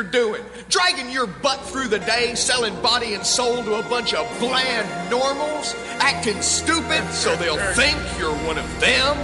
you're doing? Dragging your butt through the day, selling body and soul to a bunch of bland normals? Acting stupid so they'll think you're one of them?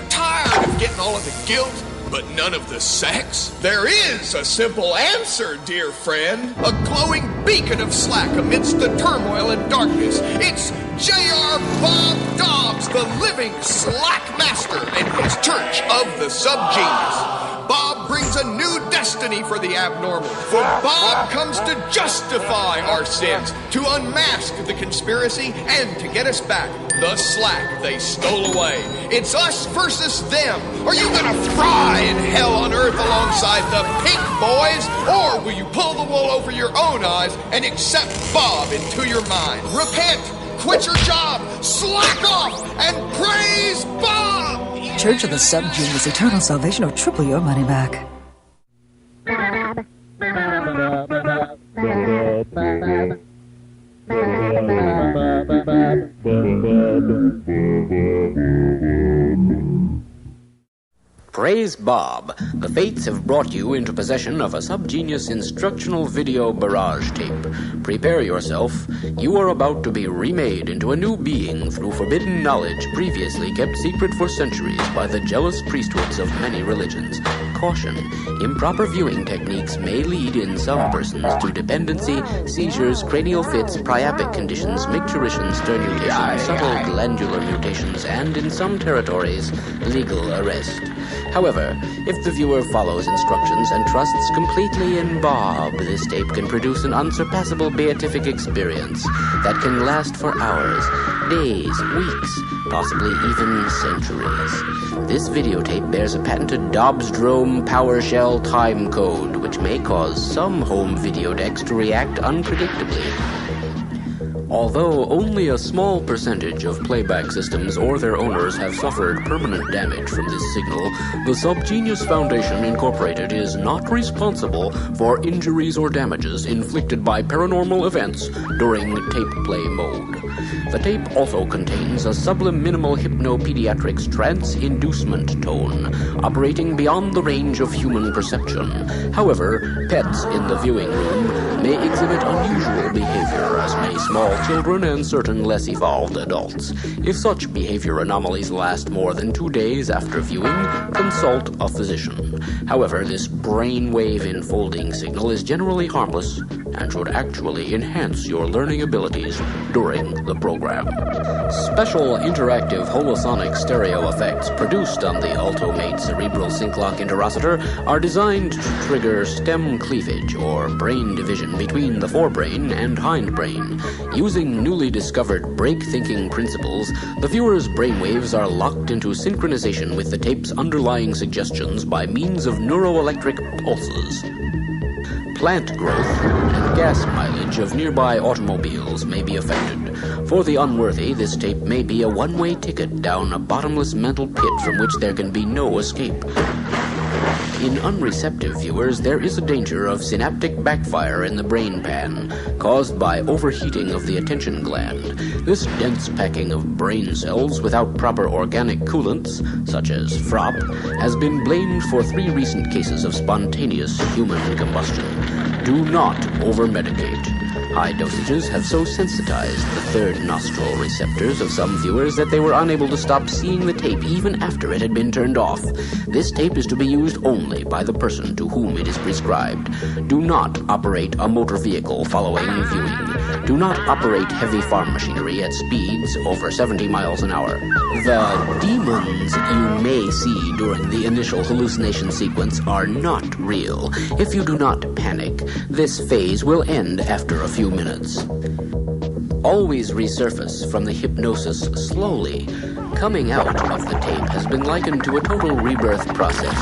Tired of getting all of the guilt, but none of the sex? There is a simple answer, dear friend. A glowing beacon of slack amidst the turmoil and darkness. It's J.R. Bob Dobbs, the living slack master, and his church of the Subgenius. Bob brings a new destiny for the abnormal. For Bob comes to justify our sins, to unmask the conspiracy, and to get us back the slack they stole away. It's us versus them. Are you gonna fry in hell on earth alongside the pink boys? Or will you pull the wool over your own eyes and accept Bob into your mind? Repent, quit your job, slack off, and praise Bob! Church of the Subgenius, eternal salvation, or triple your money back. Praise Bob. The Fates have brought you into possession of a Subgenius instructional video barrage tape. Prepare yourself. You are about to be remade into a new being through forbidden knowledge previously kept secret for centuries by the jealous priesthoods of many religions. Caution. Improper viewing techniques may lead in some persons to dependency, seizures, cranial fits, priapic conditions, micturition, sternutation, subtle glandular mutations, and in some territories, legal arrest. However, if the viewer follows instructions and trusts completely in Bob, this tape can produce an unsurpassable beatific experience that can last for hours, days, weeks, possibly even centuries. This videotape bears a patented Dobbs-Drome PowerShell time code, which may cause some home video decks to react unpredictably. Although only a small percentage of playback systems or their owners have suffered permanent damage from this signal, the Subgenius Foundation Incorporated is not responsible for injuries or damages inflicted by paranormal events during tape play mode. The tape also contains a subliminal hypnopediatrics trance-inducement tone, operating beyond the range of human perception. However, pets in the viewing room may exhibit unusual behavior, as may small children and certain less evolved adults. If such behavior anomalies last more than 2 days after viewing, consult a physician. However, this brainwave enfolding signal is generally harmless and should actually enhance your learning abilities during the program. Special interactive holosonic stereo effects produced on the Altomate cerebral sync lock interocitor are designed to trigger stem cleavage or brain division between the forebrain and hindbrain. Using newly discovered break-thinking principles, the viewer's brainwaves are locked into synchronization with the tape's underlying suggestions by means of neuroelectric pulses. Plant growth and gas mileage of nearby automobiles may be affected. For the unworthy, this tape may be a one-way ticket down a bottomless mental pit from which there can be no escape. In unreceptive viewers, there is a danger of synaptic backfire in the brain pan, caused by overheating of the attention gland. This dense packing of brain cells without proper organic coolants, such as FROP, has been blamed for 3 recent cases of spontaneous human combustion. Do not over-medicate. High dosages have so sensitized the third nostril receptors of some viewers that they were unable to stop seeing the tape even after it had been turned off. This tape is to be used only by the person to whom it is prescribed. Do not operate a motor vehicle following viewing. Do not operate heavy farm machinery at speeds over 70 miles an hour. The demons you may see during the initial hallucination sequence are not real. If you do not panic, this phase will end after a few minutes. Always resurface from the hypnosis slowly. Coming out of the tape has been likened to a total rebirth process,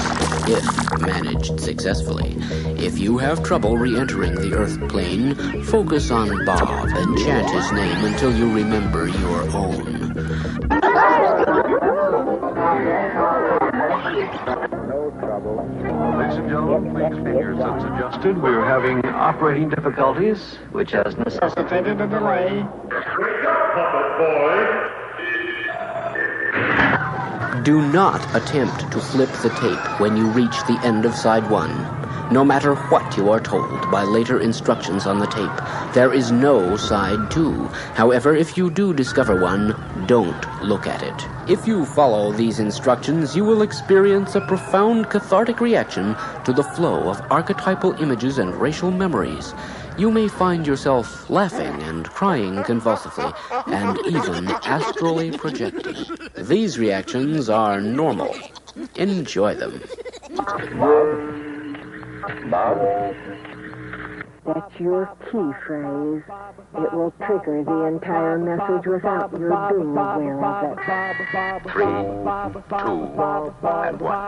if managed successfully. If you have trouble re-entering the Earth plane, focus on Bob and chant his name until you remember your own. Ladies and gentlemen, please keep your seats adjusted. We're having operating difficulties, which has necessitated a delay. Wake up, puppet boy! Do not attempt to flip the tape when you reach the end of side 1. No matter what you are told by later instructions on the tape, there is no side 2. However, if you do discover one, don't look at it. If you follow these instructions, you will experience a profound cathartic reaction to the flow of archetypal images and racial memories. You may find yourself laughing and crying convulsively, and even astrally projecting. These reactions are normal. Enjoy them. Bob? That's your key phrase. It will trigger the entire message without your being aware of it. 3, 2, and 1.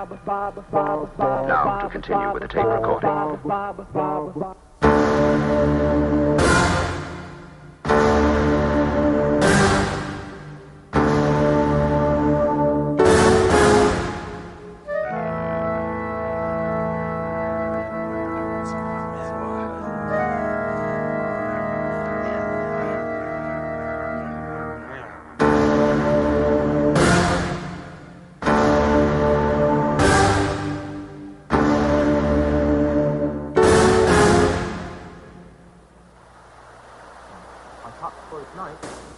Now to continue with the tape recording.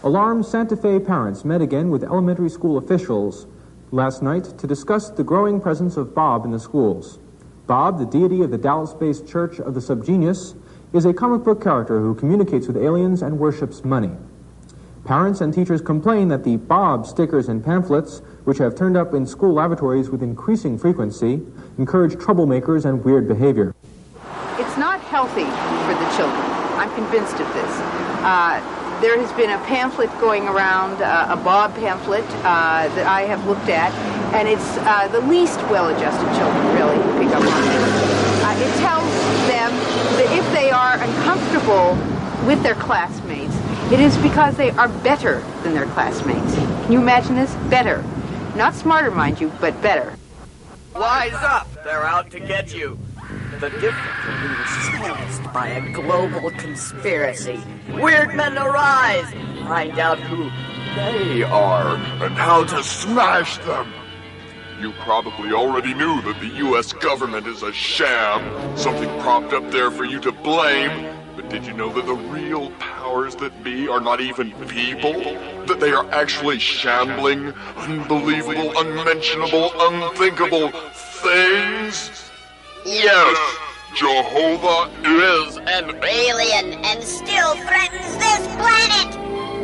Alarmed Santa Fe parents met again with elementary school officials last night to discuss the growing presence of Bob in the schools. Bob, the deity of the Dallas-based Church of the Subgenius, is a comic book character who communicates with aliens and worships money. Parents and teachers complain that the Bob stickers and pamphlets, which have turned up in school lavatories with increasing frequency, encourage troublemakers and weird behavior. It's not healthy for the children. I'm convinced of this. There has been a pamphlet going around, a Bob pamphlet that I have looked at, and it's the least well-adjusted children, really, who pick up on it. It tells them that if they are uncomfortable with their classmates, it is because they are better than their classmates. Can you imagine this? Better. Not smarter, mind you, but better. Wise up! They're out to get you. The difference will be silenced by a global conspiracy. Weird men arise! Find out who They are, and how to smash them. You probably already knew that the U.S. government is a sham, something propped up there for you to blame. But did you know that the real powers that be are not even people? That they are actually shambling, unbelievable, unmentionable, unthinkable things? Yes, Jehovah is an alien and still threatens this planet!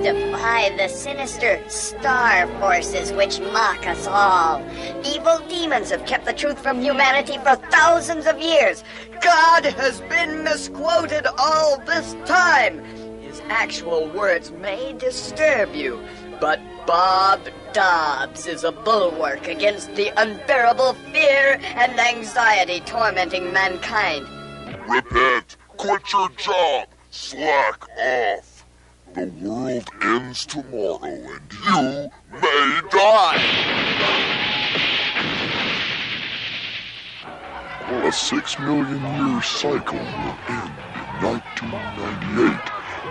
Defy the sinister star forces which mock us all. Evil demons have kept the truth from humanity for thousands of years. God has been misquoted all this time. His actual words may disturb you, but Bob Dobbs is a bulwark against the unbearable fear and anxiety tormenting mankind. Repent, quit your job, slack off. The world ends tomorrow and you may die. A 6 million year cycle will end in 1998.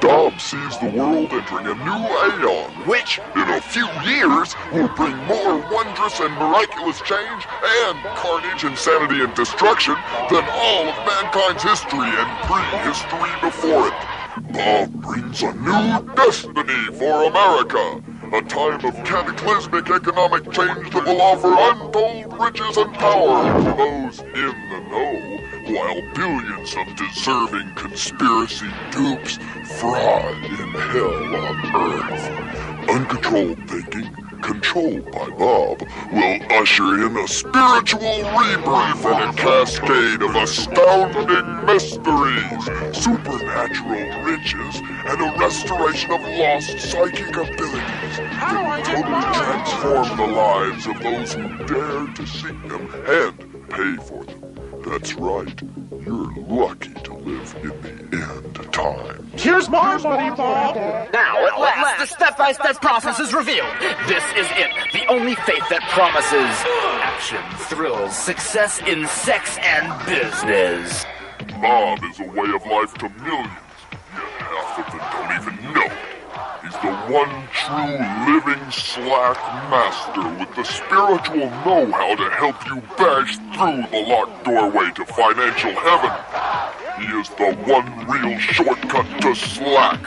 Dobbs sees the world entering a new aeon, which, in a few years, will bring more wondrous and miraculous change and carnage, insanity, and destruction than all of mankind's history and prehistory before it. Bob brings a new destiny for America, a time of cataclysmic economic change that will offer untold riches and power to those in the know, while billions of deserving conspiracy dupes fry in hell on Earth. Uncontrolled thinking, controlled by Bob, will usher in a spiritual rebirth and a cascade of astounding mysteries, supernatural riches, and a restoration of lost psychic abilities that will totally transform the lives of those who dare to seek them and pay for them. That's right. You're lucky to live in the end time. Here's my money, Bob! Now, at last, the step-by-step process is revealed. This is it. The only faith that promises action, thrills, success in sex and business. Bob is a way of life to millions, yet half of them don't even know it. He's the one true living slack master with the spiritual know-how to help you bash through the locked doorway to financial heaven. He is the one real shortcut to slack.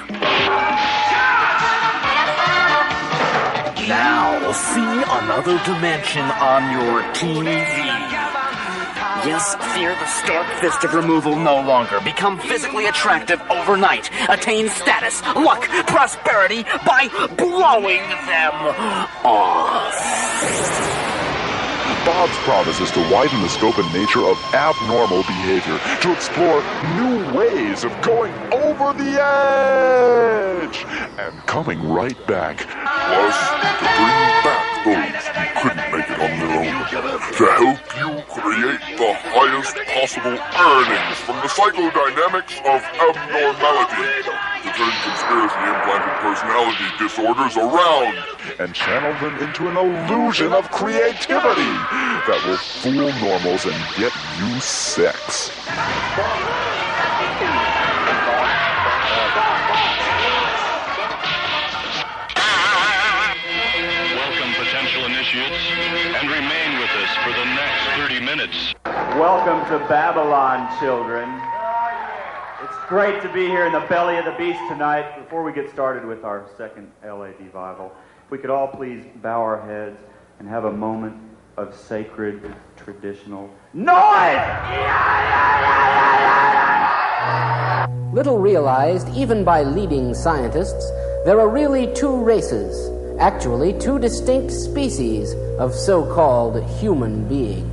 Now, see another dimension on your TV. Yes, fear the stark fisted removal no longer. Become physically attractive overnight. Attain status, luck, prosperity by blowing them off. Bob's promise is to widen the scope and nature of abnormal behavior, to explore new ways of going over the edge, and coming right back. Plus, to bring back those who couldn't make it on their own. To help you create the highest possible earnings from the psychodynamics of abnormality. To turn conspiracy-implanted personality disorders around. And channel them into an illusion of creativity that will fool normals and get you sex. Welcome, potential initiates, and remain with us for the next 30 minutes. Welcome to Babylon, children. It's great to be here in the belly of the beast tonight. Before we get started with our second LAD Bible, if we could all please bow our heads and have a moment of sacred, traditional noise! Little realized, even by leading scientists, there are really two races, actually two distinct species of so-called human beings.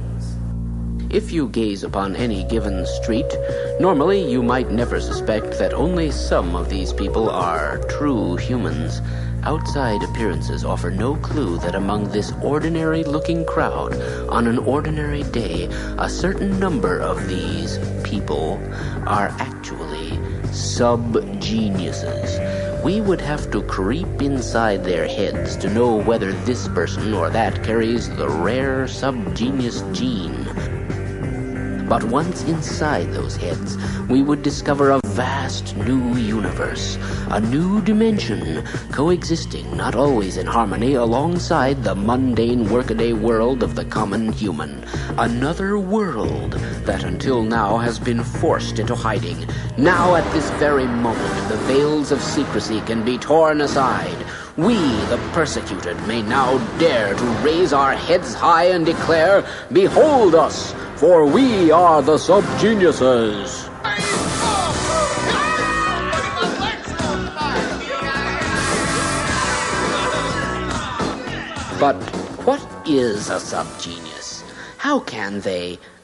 If you gaze upon any given street, normally you might never suspect that only some of these people are true humans. Outside appearances offer no clue that among this ordinary-looking crowd, on an ordinary day, a certain number of these people are actually subgeniuses. We would have to creep inside their heads to know whether this person or that carries the rare subgenius gene. But once inside those heads, we would discover a vast new universe, a new dimension, coexisting not always in harmony alongside the mundane workaday world of the common human. Another world that until now has been forced into hiding. Now at this very moment, the veils of secrecy can be torn aside. We, the persecuted, may now dare to raise our heads high and declare, "Behold us! For we are the subgeniuses." But what is a subgenius? How can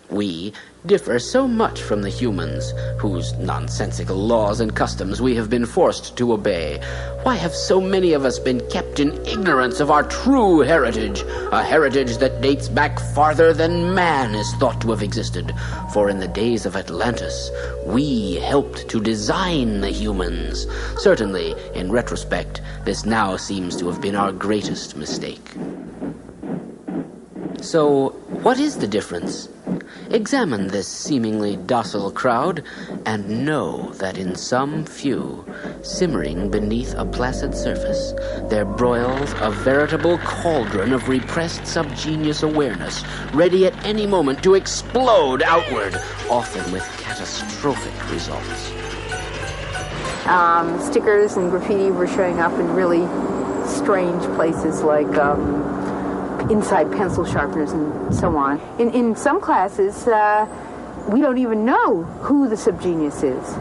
we, differ so much from the humans, whose nonsensical laws and customs we have been forced to obey? Why have so many of us been kept in ignorance of our true heritage, a heritage that dates back farther than man is thought to have existed? For in the days of Atlantis, we helped to design the humans. Certainly, in retrospect, this now seems to have been our greatest mistake. So, what is the difference? Examine this seemingly docile crowd and know that in some few, simmering beneath a placid surface, there broils a veritable cauldron of repressed subgenius awareness, ready at any moment to explode outward, often with catastrophic results. Stickers and graffiti were showing up in really strange places like inside pencil sharpeners and so on. In some classes, we don't even know who the subgenius is.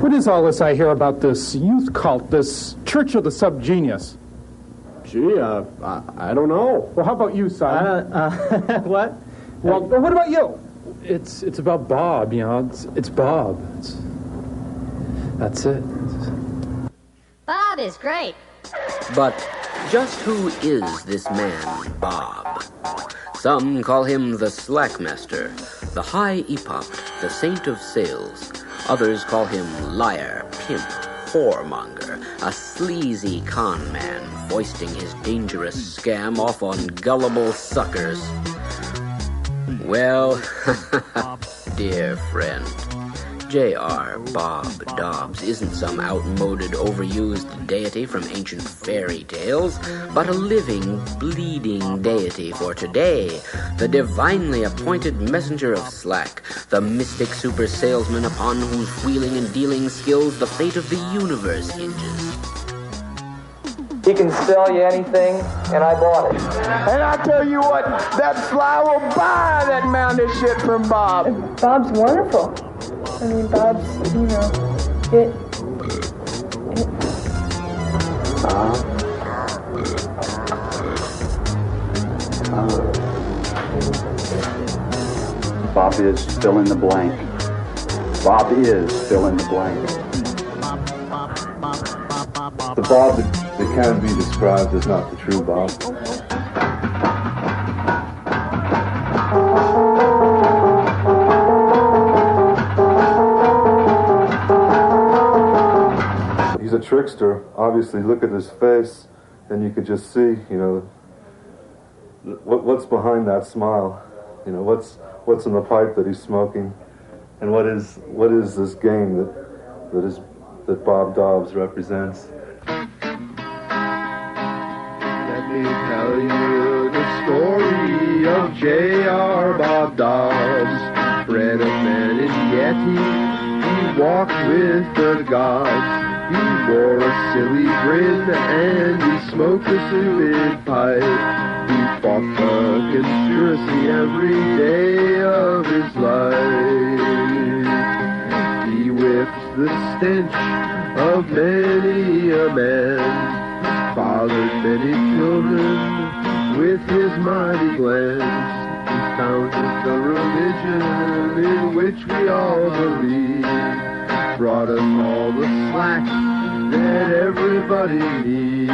What is all this I hear about this youth cult, this Church of the Subgenius? Gee, I don't know. Well, how about you, son? What? Well, what about you? It's about Bob, you know. It's Bob. That's it. Bob is great. But just who is this man, Bob? Some call him the Slackmaster, the High Epoch, the Saint of Sales. Others call him liar, pimp, whoremonger, a sleazy con man, foisting his dangerous scam off on gullible suckers. Well, dear friend, J.R. Bob Dobbs isn't some outmoded, overused deity from ancient fairy tales, but a living, bleeding deity for today, the divinely appointed messenger of slack, the mystic super salesman upon whose wheeling and dealing skills the fate of the universe hinges. He can sell you anything, and I bought it. And I tell you what, that fly will buy that mound of shit from Bob. Bob's wonderful. I mean, Bob's, Bob is fill in the blank. Bob is fill in the blank. The Bob that can be described is not the true Bob. He's a trickster. Obviously, look at his face, and you could just see, what's behind that smile. What's in the pipe that he's smoking, and what is this game that Bob Dobbs represents. Let me tell you the story of J.R. Bob Dobbs, bred of man in Yeti. He walked with the gods. He wore a silly grin and he smoked a stupid pipe. He fought the conspiracy every day of his life. He whipped the stench of many a man, fathered many children with his mighty glance. He founded the religion in which we all believe, brought us all the slack that everybody needs.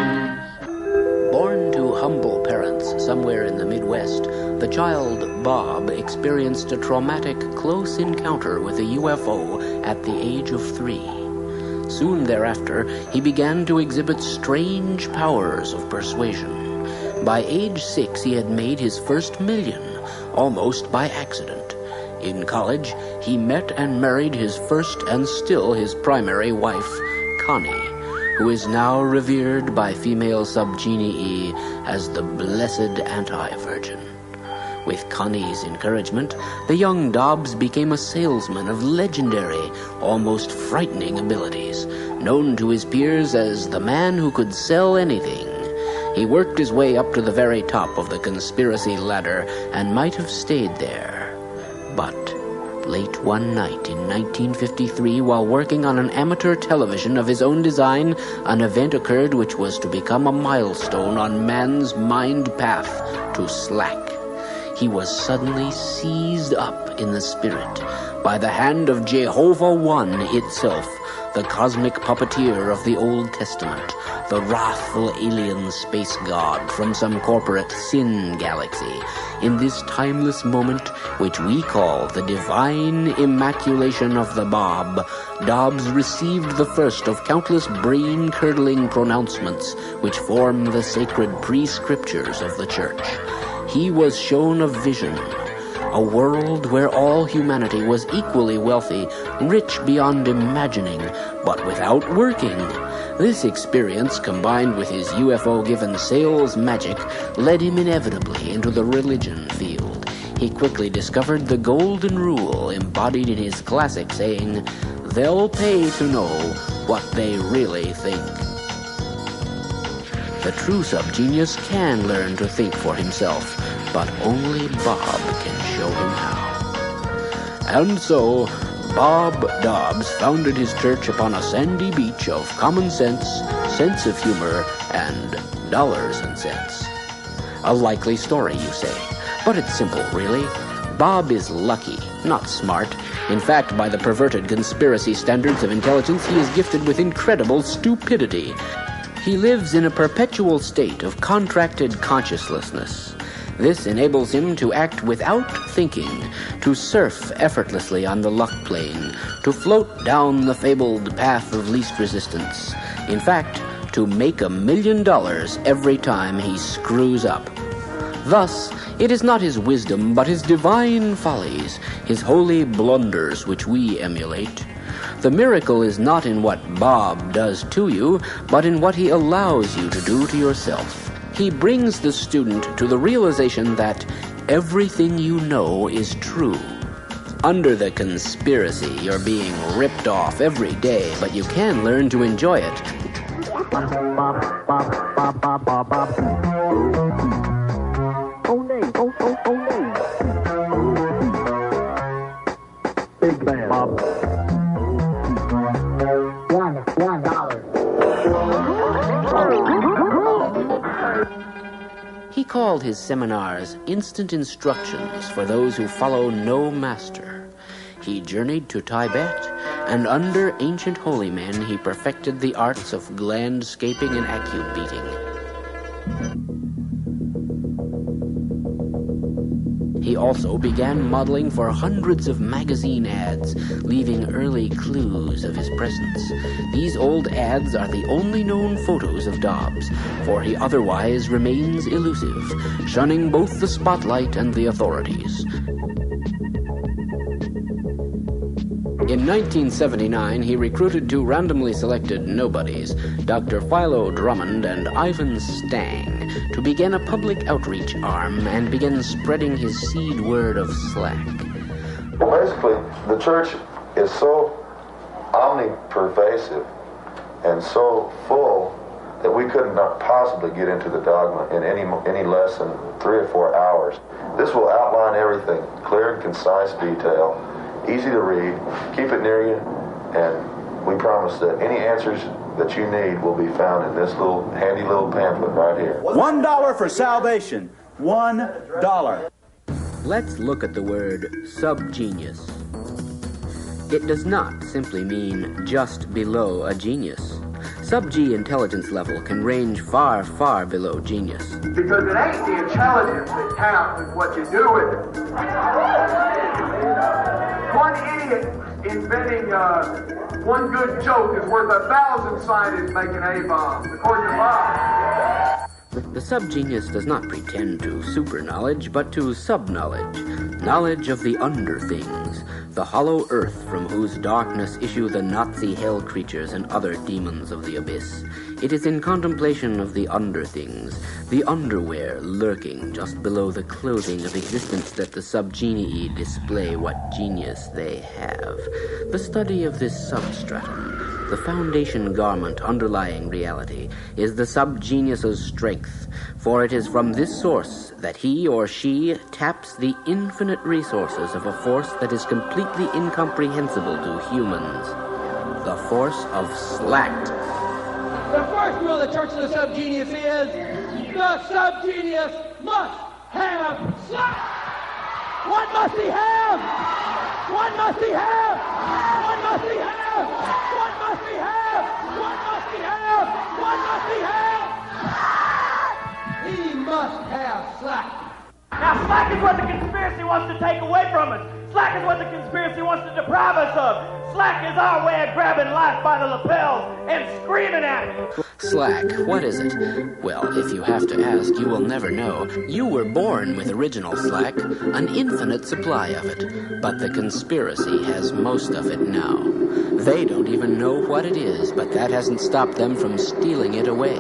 Born to humble parents somewhere in the Midwest, the child Bob experienced a traumatic close encounter with a UFO at the age of 3. Soon thereafter, he began to exhibit strange powers of persuasion. By age 6, he had made his first million, almost by accident. In college, he met and married his first and still his primary wife, Connie, who is now revered by female subgenii as the blessed anti-virgin. With Connie's encouragement, the young Dobbs became a salesman of legendary, almost frightening abilities, known to his peers as the man who could sell anything. He worked his way up to the very top of the conspiracy ladder and might have stayed there. But late one night in 1953, while working on an amateur television of his own design, an event occurred which was to become a milestone on man's mind path to slack. He was suddenly seized up in the spirit by the hand of Jehovah One itself, the cosmic puppeteer of the Old Testament, the wrathful alien space god from some corporate sin galaxy. In this timeless moment, which we call the divine immaculation of the Bob, Dobbs received the first of countless brain-curdling pronouncements which form the sacred prescriptures of the Church. He was shown a vision, a world where all humanity was equally wealthy, rich beyond imagining, but without working. This experience, combined with his UFO-given sales magic, led him inevitably into the religion field. He quickly discovered the golden rule embodied in his classic saying, "They'll pay to know what they really think." The true subgenius can learn to think for himself, but only Bob can show him how. And so, Bob Dobbs founded his church upon a sandy beach of common sense, sense of humor, and dollars and cents. A likely story, you say, but it's simple, really. Bob is lucky, not smart. In fact, by the perverted conspiracy standards of intelligence, he is gifted with incredible stupidity. He lives in a perpetual state of contracted consciouslessness. This enables him to act without thinking, to surf effortlessly on the luck plane, to float down the fabled path of least resistance. In fact, to make $1 million every time he screws up. Thus, it is not his wisdom, but his divine follies, his holy blunders which we emulate. The miracle is not in what Bob does to you, but in what he allows you to do to yourself. He brings the student to the realization that everything you know is true. Under the conspiracy, you're being ripped off every day, but you can learn to enjoy it. Big man. Bob. He called his seminars instant instructions for those who follow no master. He journeyed to Tibet, and under ancient holy men he perfected the arts of glandscaping and acute beating. He also began modeling for hundreds of magazine ads, leaving early clues of his presence. These old ads are the only known photos of Dobbs, for he otherwise remains elusive, shunning both the spotlight and the authorities. In 1979, he recruited two randomly selected nobodies, Dr. Philo Drummond and Ivan Stang, to begin a public outreach arm and begin spreading his seed word of slack. Basically, the church is so omnipervasive and so full that we could not possibly get into the dogma in any less than 3 or 4 hours. This will outline everything, clear and concise detail, easy to read, keep it near you, and we promise that any answers that you need will be found in this little handy little pamphlet right here. $1 for salvation. $1. Let's look at the word subgenius. It does not simply mean just below a genius. Sub-G intelligence level can range far, far below genius. Because it ain't the intelligence that counts, it's what you do with it. One idiot inventing one good joke is worth 1,000 scientists making A-bombs, according to Bob. The subgenius does not pretend to super-knowledge, but to sub-knowledge, knowledge of the under-things, the hollow earth from whose darkness issue the Nazi hell creatures and other demons of the abyss. It is in contemplation of the under-things, the underwear lurking just below the clothing of existence that the subgenii display what genius they have. The study of this substratum, the foundation garment underlying reality, is the subgenius's strength, for it is from this source that he or she taps the infinite resources of a force that is completely incomprehensible to humans. The force of slack. The first rule of the Church of the Subgenius is the subgenius must have slack. What must he have? What must he have? What must he have? What must he have? What must he have? What must he have? He must have slack. Now, slack is what the conspiracy wants to take away from us. Slack is what the conspiracy wants to deprive us of. Slack is our way of grabbing life by the lapels and screaming at it. Slack, what is it? Well, if you have to ask, you will never know. You were born with original slack, an infinite supply of it. But the conspiracy has most of it now. They don't even know what it is, but that hasn't stopped them from stealing it away.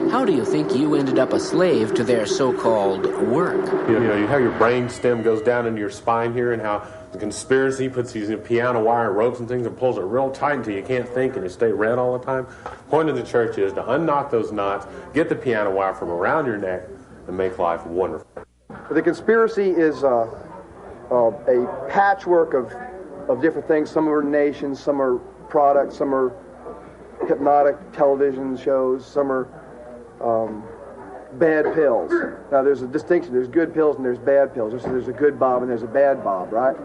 How do you think you ended up a slave to their so-called work? You know how your brain stem goes down into your spine here, and how the conspiracy puts these piano wire ropes and things and pulls it real tight until you can't think and you stay red all the time? The point of the church is to unknot those knots, get the piano wire from around your neck, and make life wonderful. The conspiracy is a patchwork of different things. Some are nations, some are products, some are hypnotic television shows, some are bad pills. Now there's a distinction. There's good pills and there's bad pills. There's a good Bob and there's a bad Bob, right?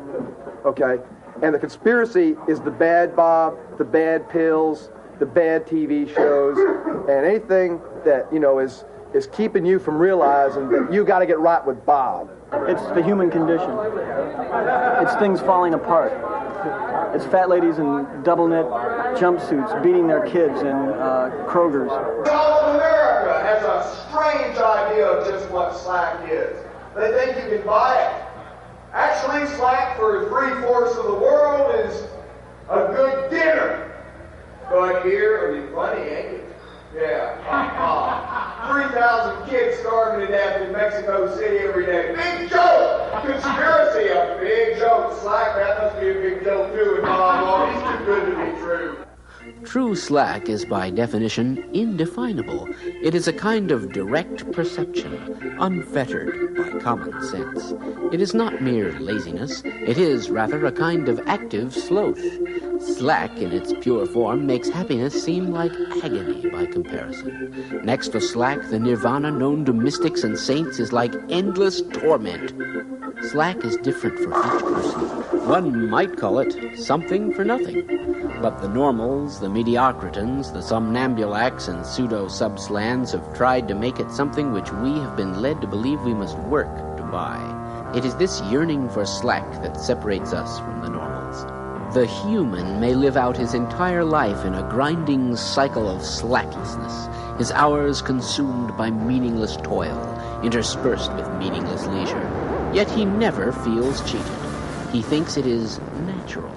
Okay. And the conspiracy is the bad Bob, the bad pills, the bad TV shows, and anything that, you know, is keeping you from realizing that you got to get right with Bob. It's the human condition. It's things falling apart. It's fat ladies in double knit jumpsuits beating their kids in Kroger's. All of America has a strange idea of just what slack is. They think you can buy it. Actually, slack for 3/4 of the world is a good dinner. But here it'll be funny, ain't it? Yeah. 3,000 kids starving to death in Mexico City every day. Big joke! Conspiracy, a big joke. Slack, that must be a big joke too. And oh, he's too good to be true. True slack is by definition indefinable. It is a kind of direct perception, unfettered by common sense. It is not mere laziness. It is rather a kind of active sloth. Slack in its pure form makes happiness seem like agony by comparison. Next to slack, the nirvana known to mystics and saints is like endless torment. Slack is different for each person. One might call it something for nothing. But the normals, the mediocritans, the somnambulacs, and pseudo-subslans have tried to make it something which we have been led to believe we must work to buy. It is this yearning for slack that separates us from the normals. The human may live out his entire life in a grinding cycle of slacklessness, his hours consumed by meaningless toil, interspersed with meaningless leisure. Yet he never feels cheated. He thinks it is natural.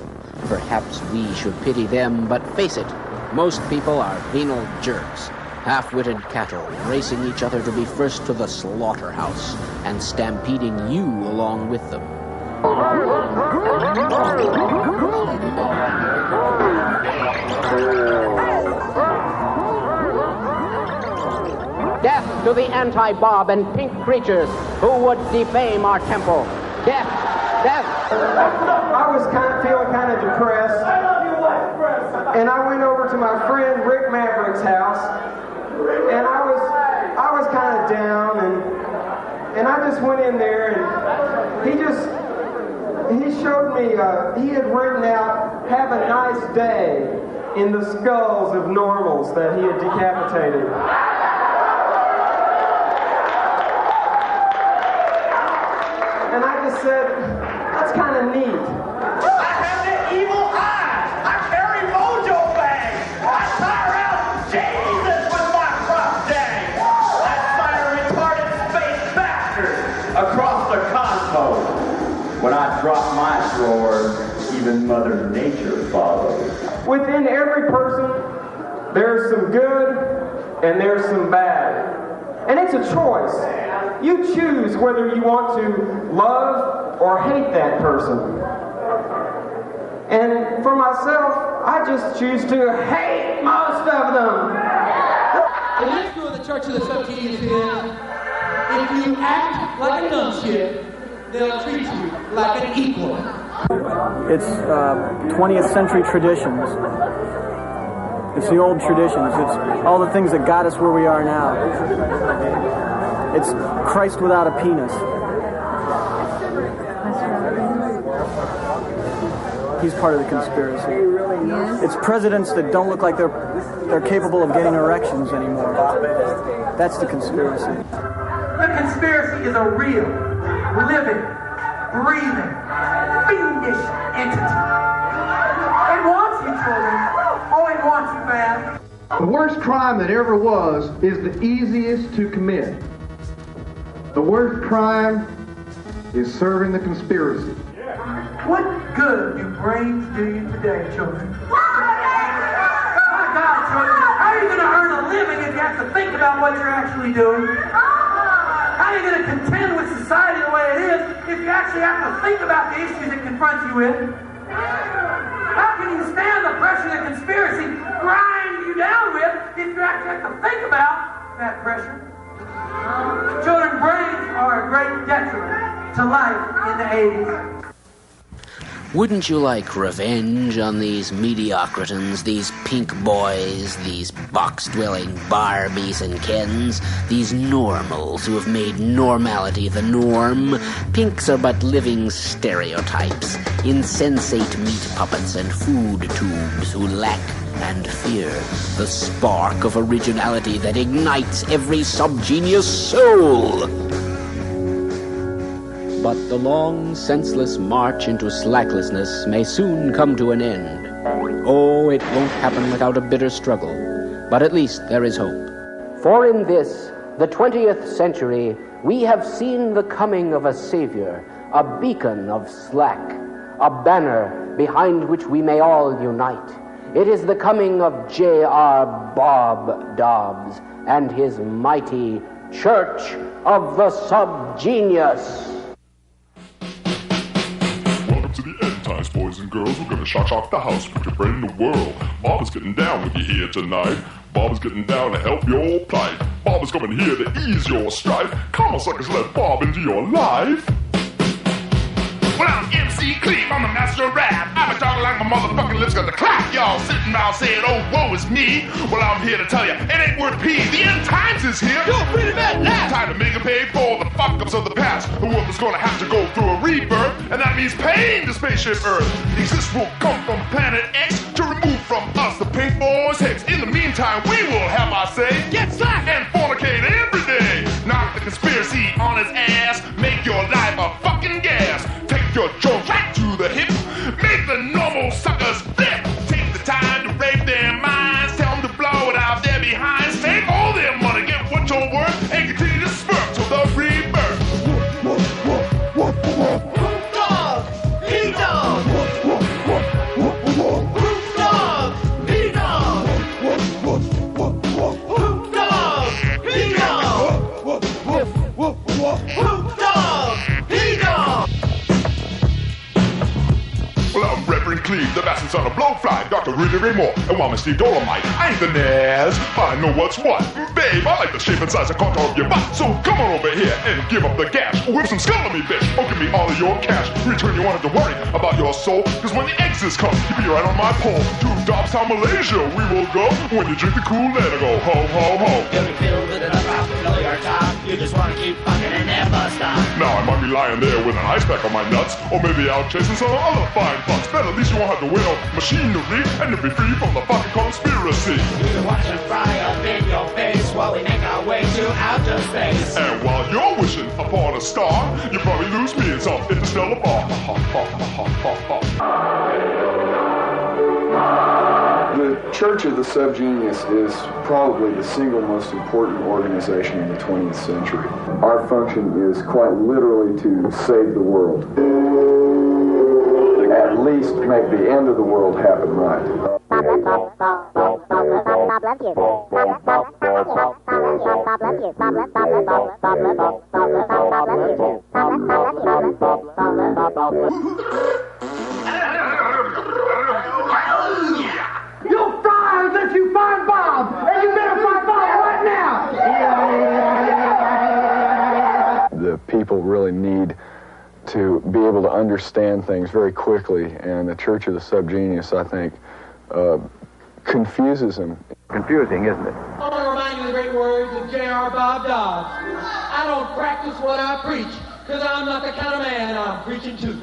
Perhaps we should pity them, but face it, most people are venal jerks, half-witted cattle, racing each other to be first to the slaughterhouse, and stampeding you along with them. Death to the anti-Bob and pink creatures who would defame our temple. Death! Death! I was feeling kind of depressed. And I went over to my friend Rick Maverick's house. And I was kind of down, and I just went in there, and he showed me, he had written out, "Have a nice day," in the skulls of normals that he had decapitated. And I just said, that's kind of neat. I have the evil eye. I carry mojo bags. I tire out Jesus with my crop dag. I fire retarded space bastards across the cosmos. When I drop my sword, even Mother Nature follows. Within every person, there's some good and there's some bad. And it's a choice. You choose whether you want to love or hate that person. And for myself, I just choose to hate most of them. The next rule of the Church of the Subgenius is, if you act like a dumb shit, they'll treat you like an equal. It's 20th century traditions. It's the old traditions. It's all the things that got us where we are now. It's Christ without a penis. He's part of the conspiracy. It's presidents that don't look like they're capable of getting erections anymore. That's the conspiracy. The conspiracy is a real, living, breathing, fiendish entity. It wants you, children. Oh, it wants you bad. The worst crime that ever was is the easiest to commit. The worst crime is serving the conspiracy. What good do brains do you today, children? My God, children, how are you going to earn a living if you have to think about what you're actually doing? How are you going to contend with society the way it is if you actually have to think about the issues it confronts you with? How can you stand the pressure the conspiracy grinds you down with if you actually have to think about that pressure? Children, brains are a great detriment to life in the 80s. Wouldn't you like revenge on these mediocritans, these pink boys, these box-dwelling Barbies and Kens, these normals who have made normality the norm? Pinks are but living stereotypes, insensate meat puppets and food tubes who lack and fear the spark of originality that ignites every subgenius soul. But the long, senseless march into slacklessness may soon come to an end. Oh, it won't happen without a bitter struggle, but at least there is hope. For in this, the 20th century, we have seen the coming of a savior, a beacon of slack, a banner behind which we may all unite. It is the coming of J.R. Bob Dobbs and his mighty Church of the Subgenius. Welcome to the end times, boys and girls. We're gonna shock the house, put your brain in the world. Bob is getting down with you here tonight. Bob is getting down to help your plight. Bob is coming here to ease your strife. Come on, suckers, let Bob into your life. Well, I'm MC Cleve, I'm the master of rap. I'm a talking like my motherfucking lips got the clap. Y'all sitting around saying, oh, woe is me. Well, I'm here to tell you, it ain't worth pee. The end times is here. You're pretty bad laugh. Time to make a pay for the fuck-ups of the past. The world is gonna have to go through a rebirth, and that means paying the spaceship Earth. Exist will come from planet X to remove from us the pink boys' hex. In the meantime, we will have our say. Get slack and fornicate every day. Knock the conspiracy on its ass. Make your life a fucking gas. Take your joke right to the hip. Make the normal suckers flip. Take the time to rape their minds. Tell them to blow it out their behinds. Take all their money, get what you're worth, and continue to spurt till the rebirth. Dog! He dog! Dog! He dog! Dog! He dog! Dog! He dog! Well, I'm Reverend Cleve, the bastard son of Blowfly, Dr. Rudy Raymore, and while Mr. Dolomite, I ain't the Naz, but I know what's what. Babe, I like the shape and size and contour of your butt, so come on over here and give up the gas. Whip some skull on me, bitch, or give me all of your cash. Return, you won't have to worry about your soul, cause when the exits come, you'll be right on my pole. To Dobstown, Malaysia, we will go, when you drink the Kool-Aid and go ho, ho, ho. You'll be filled with enough rock to fill your top. You just wanna keep fucking and never stop. Now I might be lying there with an ice pack on my nuts, or maybe out chasing some other fine fucks. But at least you won't have to wait on machinery, and you'll be free from the fucking conspiracy. You can watch them fry up in your face while we make our way to outer space. And while you're wishing upon a star, you probably lose me in some interstellar bar. The Church of the Subgenius is probably the single most important organization in the 20th century. Our function is quite literally to save the world. At least make the end of the world happen right. You'll fry unless you find Bob, and you better find Bob right now. The people really need to be able to understand things very quickly, and the Church of the Subgenius, I think, confuses them. Confusing, isn't it? I want to remind you the great words of J.R. Bob Dobbs. I don't practice what I preach, because I'm not the kind of man I'm preaching to.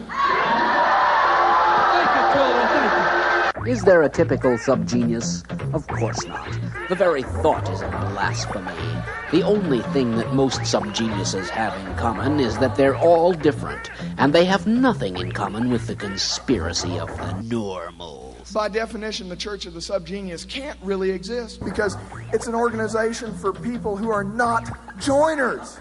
Thank you, children. Thank you. Is there a typical subgenius? Of course not. The very thought is a blasphemy. The only thing that most subgeniuses have in common is that they're all different, and they have nothing in common with the conspiracy of the normals. By definition, the Church of the Subgenius can't really exist because it's an organization for people who are not joiners.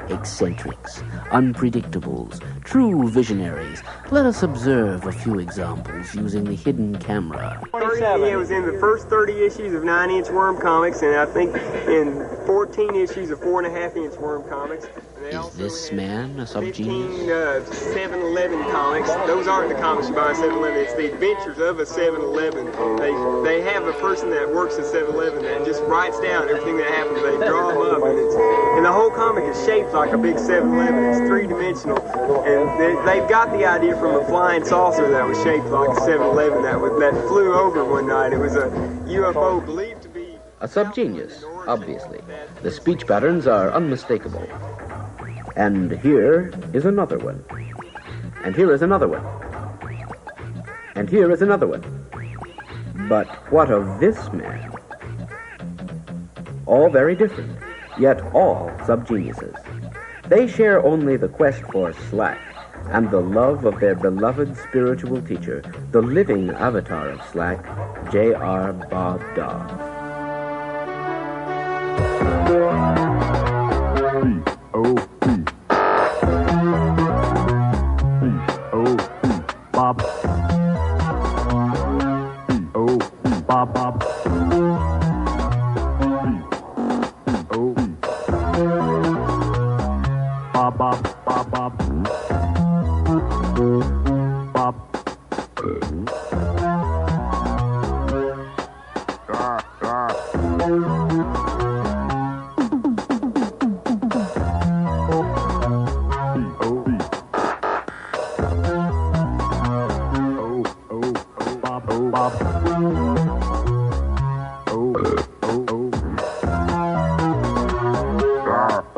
Eccentrics, unpredictables, true visionaries. Let us observe a few examples using the hidden camera. It was in the first 30 issues of 9-inch Worm Comics, and I think in 14 issues of 4.5-inch Worm Comics. Is this man a subgenius? 15 7-Eleven comics. Those aren't the comics you buy at 7-Eleven. It's the adventures of a 7-Eleven. They have a person that works at 7-Eleven that just writes down everything that happens. They draw them up, and the whole comic is shaped like a big 7-Eleven. It's three-dimensional, and they've got the idea from a flying saucer that was shaped like a 7-Eleven that flew over one night. It was a UFO believed to be a subgenius, obviously. The speech patterns are unmistakable. And here is another one. And here is another one. And here is another one. But what of this man? All very different, yet all subgeniuses. They share only the quest for slack and the love of their beloved spiritual teacher, the living avatar of slack, J.R. Bob Dobbs. Bob.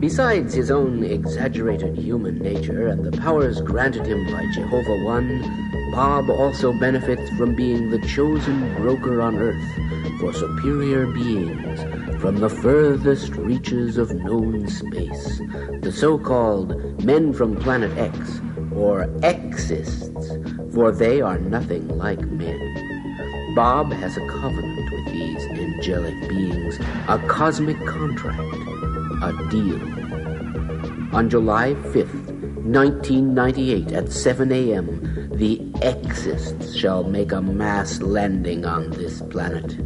Besides his own exaggerated human nature and the powers granted him by Jehovah One, Bob also benefits from being the chosen broker on Earth for superior beings from the furthest reaches of known space, the so-called men from Planet X, or Xists, for they are nothing like men. Bob has a covenant with these angelic beings, a cosmic contract, a deal. On July 5th, 1998 at 7 a.m., the Xists shall make a mass landing on this planet.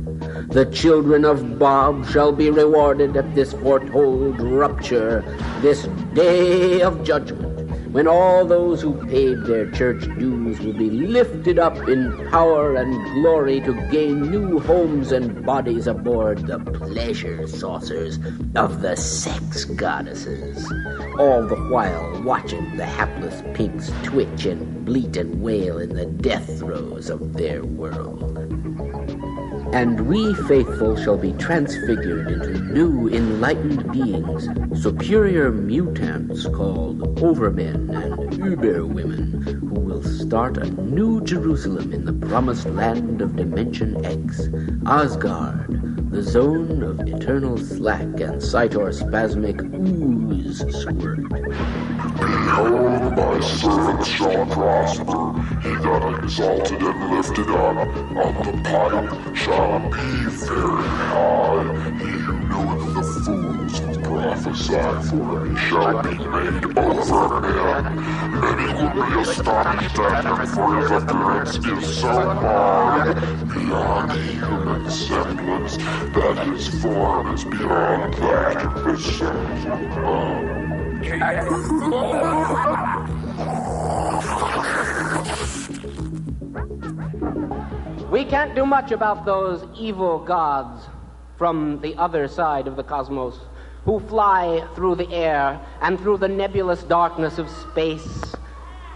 The children of Bob shall be rewarded at this foretold rupture, this day of judgment, when all those who paid their church dues will be lifted up in power and glory to gain new homes and bodies aboard the pleasure saucers of the sex goddesses, all the while watching the hapless pinks twitch and bleat and wail in the death throes of their world. And we faithful shall be transfigured into new enlightened beings, superior mutants called Overmen and Uberwomen, who will start a new Jerusalem in the promised land of Dimension X, Asgard, the zone of eternal slack and cytospasmic ooze squirt. Behold, my servant shall prosper. He that exalted and lifted up on the pipe shall be very high. He who knoweth the fools who prophesy for me shall be made over men. Many will be astonished at him, for his appearance is so marred beyond human semblance that his form is beyond that of the sons of men. We can't do much about those evil gods from the other side of the cosmos who fly through the air and through the nebulous darkness of space.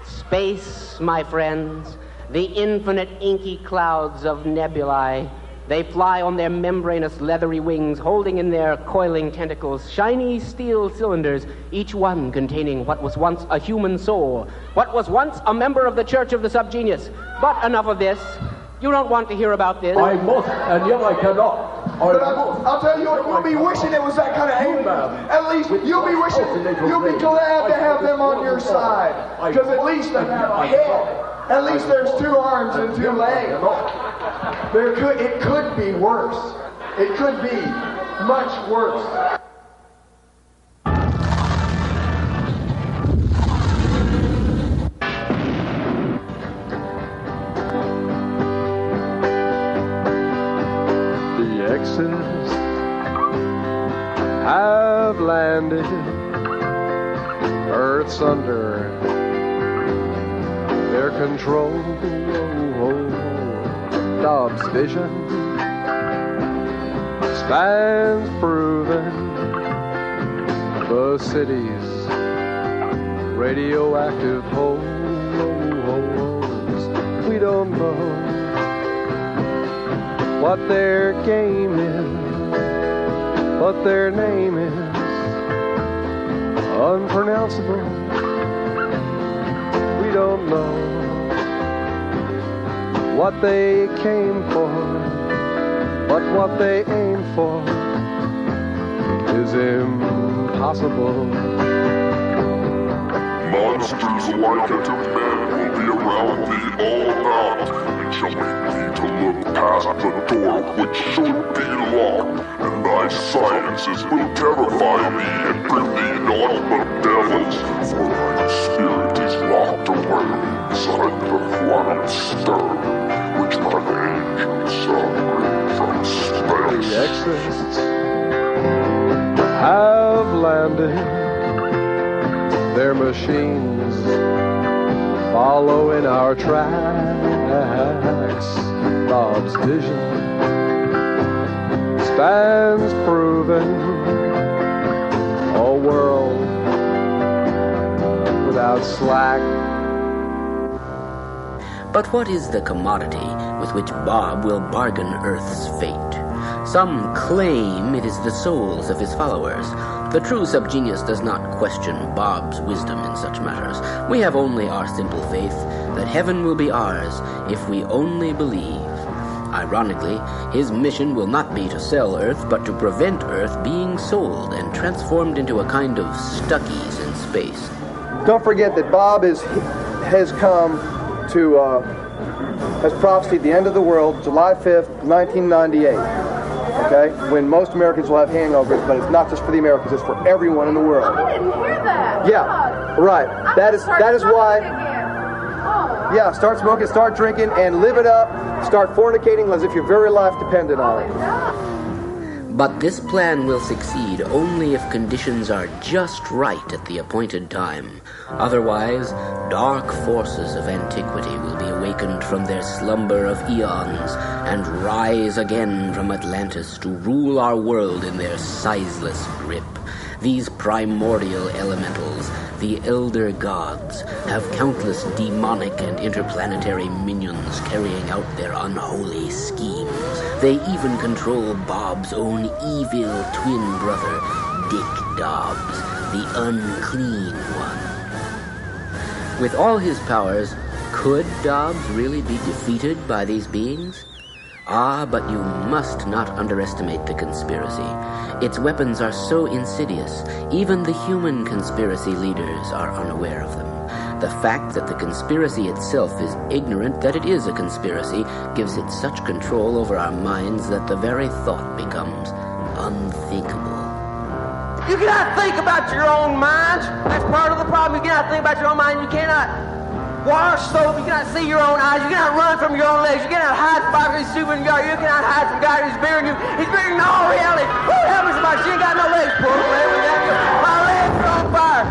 Space, my friends, the infinite inky clouds of nebulae. They fly on their membranous leathery wings, holding in their coiling tentacles shiny steel cylinders, each one containing what was once a human soul, what was once a member of the Church of the Subgenius. But enough of this. You don't want to hear about this. I must, and yet I cannot. But I'll tell you what, you'll be wishing it was that kind of hate. At least you'll be wishing, you'll be glad to have them on your side. Because at least they have a head. At least there's 2 arms and 2 legs. It could be worse. It could be much worse. The X's have landed. Earth's under their control. Dobbs' vision stands proven. The city's radioactive holes. We don't know what their game is, but their name is unpronounceable. We don't know what they came for, but what they aim for is impossible. Monsters like it to men will be around thee all night, enjoining thee to look past the door which should be locked, and thy silences will terrify thee and bring thee naught but devils, for thy spirit is locked away inside the quiet stone which thine angels shall bring from space. The exorcists have landed. Their machines follow in our tracks. Bob's vision stands proven. A world without slack. But what is the commodity with which Bob will bargain Earth's fate? Some claim it is the souls of his followers. The true Subgenius does not question Bob's wisdom in such matters. We have only our simple faith that heaven will be ours if we only believe. Ironically, his mission will not be to sell Earth, but to prevent Earth being sold and transformed into a kind of Stuckies in space. Don't forget that Bob has come to, has prophesied the end of the world, July 5th, 1998. Okay, when most Americans will have hangovers, but it's not just for the Americans; it's for everyone in the world. I didn't hear that. Yeah, right. That is why. Yeah, start smoking, start drinking, and live it up. Start fornicating as if your very life depended on it. But this plan will succeed only if conditions are just right at the appointed time. Otherwise, dark forces of antiquity will be awakened from their slumber of eons and rise again from Atlantis to rule our world in their sizeless grip. These primordial elementals, the elder gods, have countless demonic and interplanetary minions carrying out their unholy schemes. They even control Bob's own evil twin brother, Dick Dobbs, the unclean one. With all his powers, could Dobbs really be defeated by these beings? Ah, but you must not underestimate the conspiracy. Its weapons are so insidious, even the human conspiracy leaders are unaware of them. The fact that the conspiracy itself is ignorant that it is a conspiracy gives it such control over our minds that the very thought becomes unthinkable. You cannot think about your own mind. That's part of the problem. You cannot think about your own mind. You cannot wash soap. You cannot see your own eyes. You cannot run from your own legs. You cannot hide from Bobby Super in your yard. You cannot hide from God who's bigger than you. He's bigger than all reality. Who help us about you? You ain't got no legs, poor man. My legs are on fire.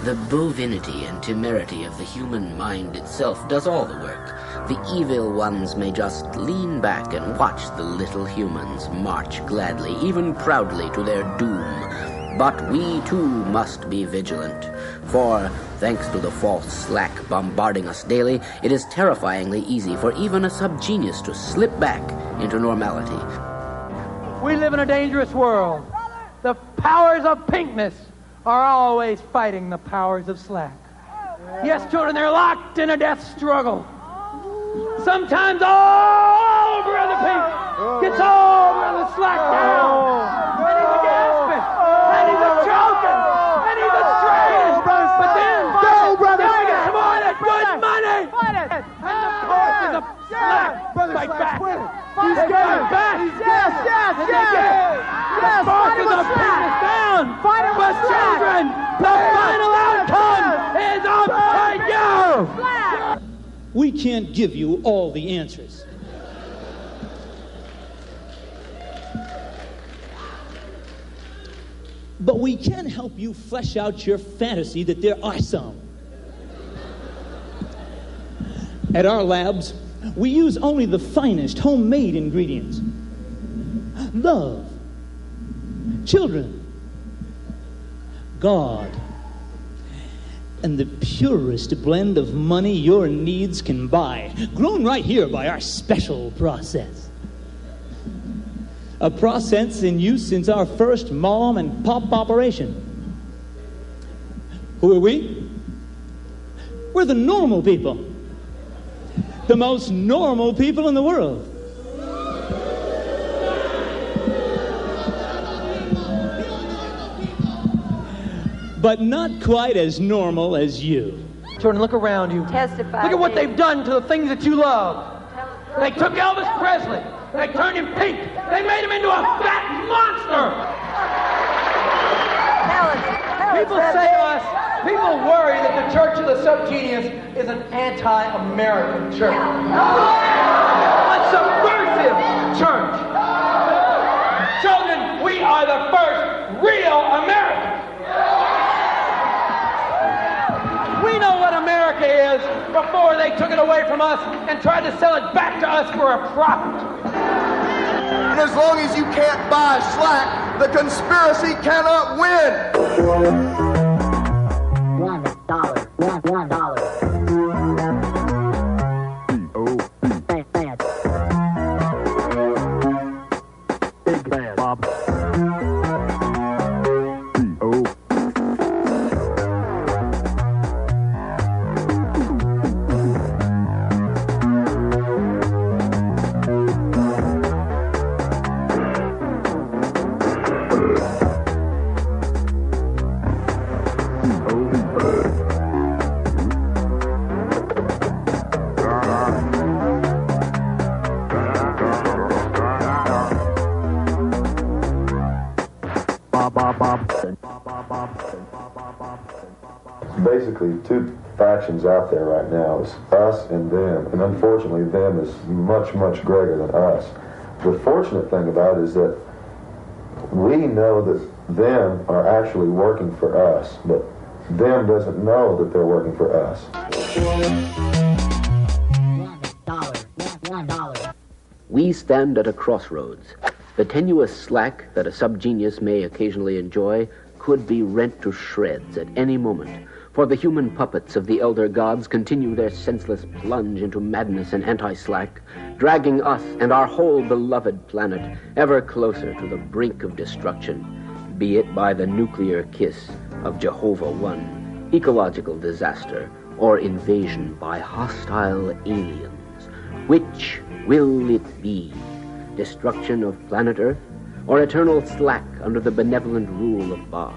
The bovinity and temerity of the human mind itself does all the work. The evil ones may just lean back and watch the little humans march gladly, even proudly, to their doom. But we too must be vigilant, for, thanks to the false slack bombarding us daily, it is terrifyingly easy for even a subgenius to slip back into normality. We live in a dangerous world. The powers of pinkness are always fighting the powers of slack. Yes, children, they're locked in a death struggle. Sometimes all brother pink gets all brother slack down. And he's a gasping. And he's a choking. And he's a straining. But then, he gets some more of that good money. And the forces of slack fight back. He's going back. Yes. The forces of pinkness down. But children, the final outcome is up to you. We can't give you all the answers. But we can help you flesh out your fantasy that there are some. At our labs, we use only the finest homemade ingredients. love, children, God, and the purest blend of money your needs can buy, grown right here by our special process. A process in use since our first mom and pop operation. Who are we? We're the normal people. The most normal people in the world. But not quite as normal as you. Children, look around you. Testify. Look at what they've done to the things that you love. They took Elvis Presley. They turned him pink. They made him into a fat monster. People say to us, people worry that the Church of the Subgenius is an anti-American church. A subversive church. Children, we are the first real Americans. We know what America is before they took it away from us and tried to sell it back to us for a profit. And as long as you can't buy slack, the conspiracy cannot win. $1. Big bad Bob. Basically, two factions out there right now is us and them, and unfortunately them is much, much greater than us. The fortunate thing about it is that we know that them are actually working for us, but them doesn't know that they're working for us. $1. We stand at a crossroads. The tenuous slack that a subgenius may occasionally enjoy could be rent to shreds at any moment, for the human puppets of the elder gods continue their senseless plunge into madness and anti-slack, dragging us and our whole beloved planet ever closer to the brink of destruction, be it by the nuclear kiss of Jehovah One, ecological disaster, or invasion by hostile aliens. Which will it be? Destruction of planet Earth, or eternal slack under the benevolent rule of Bob?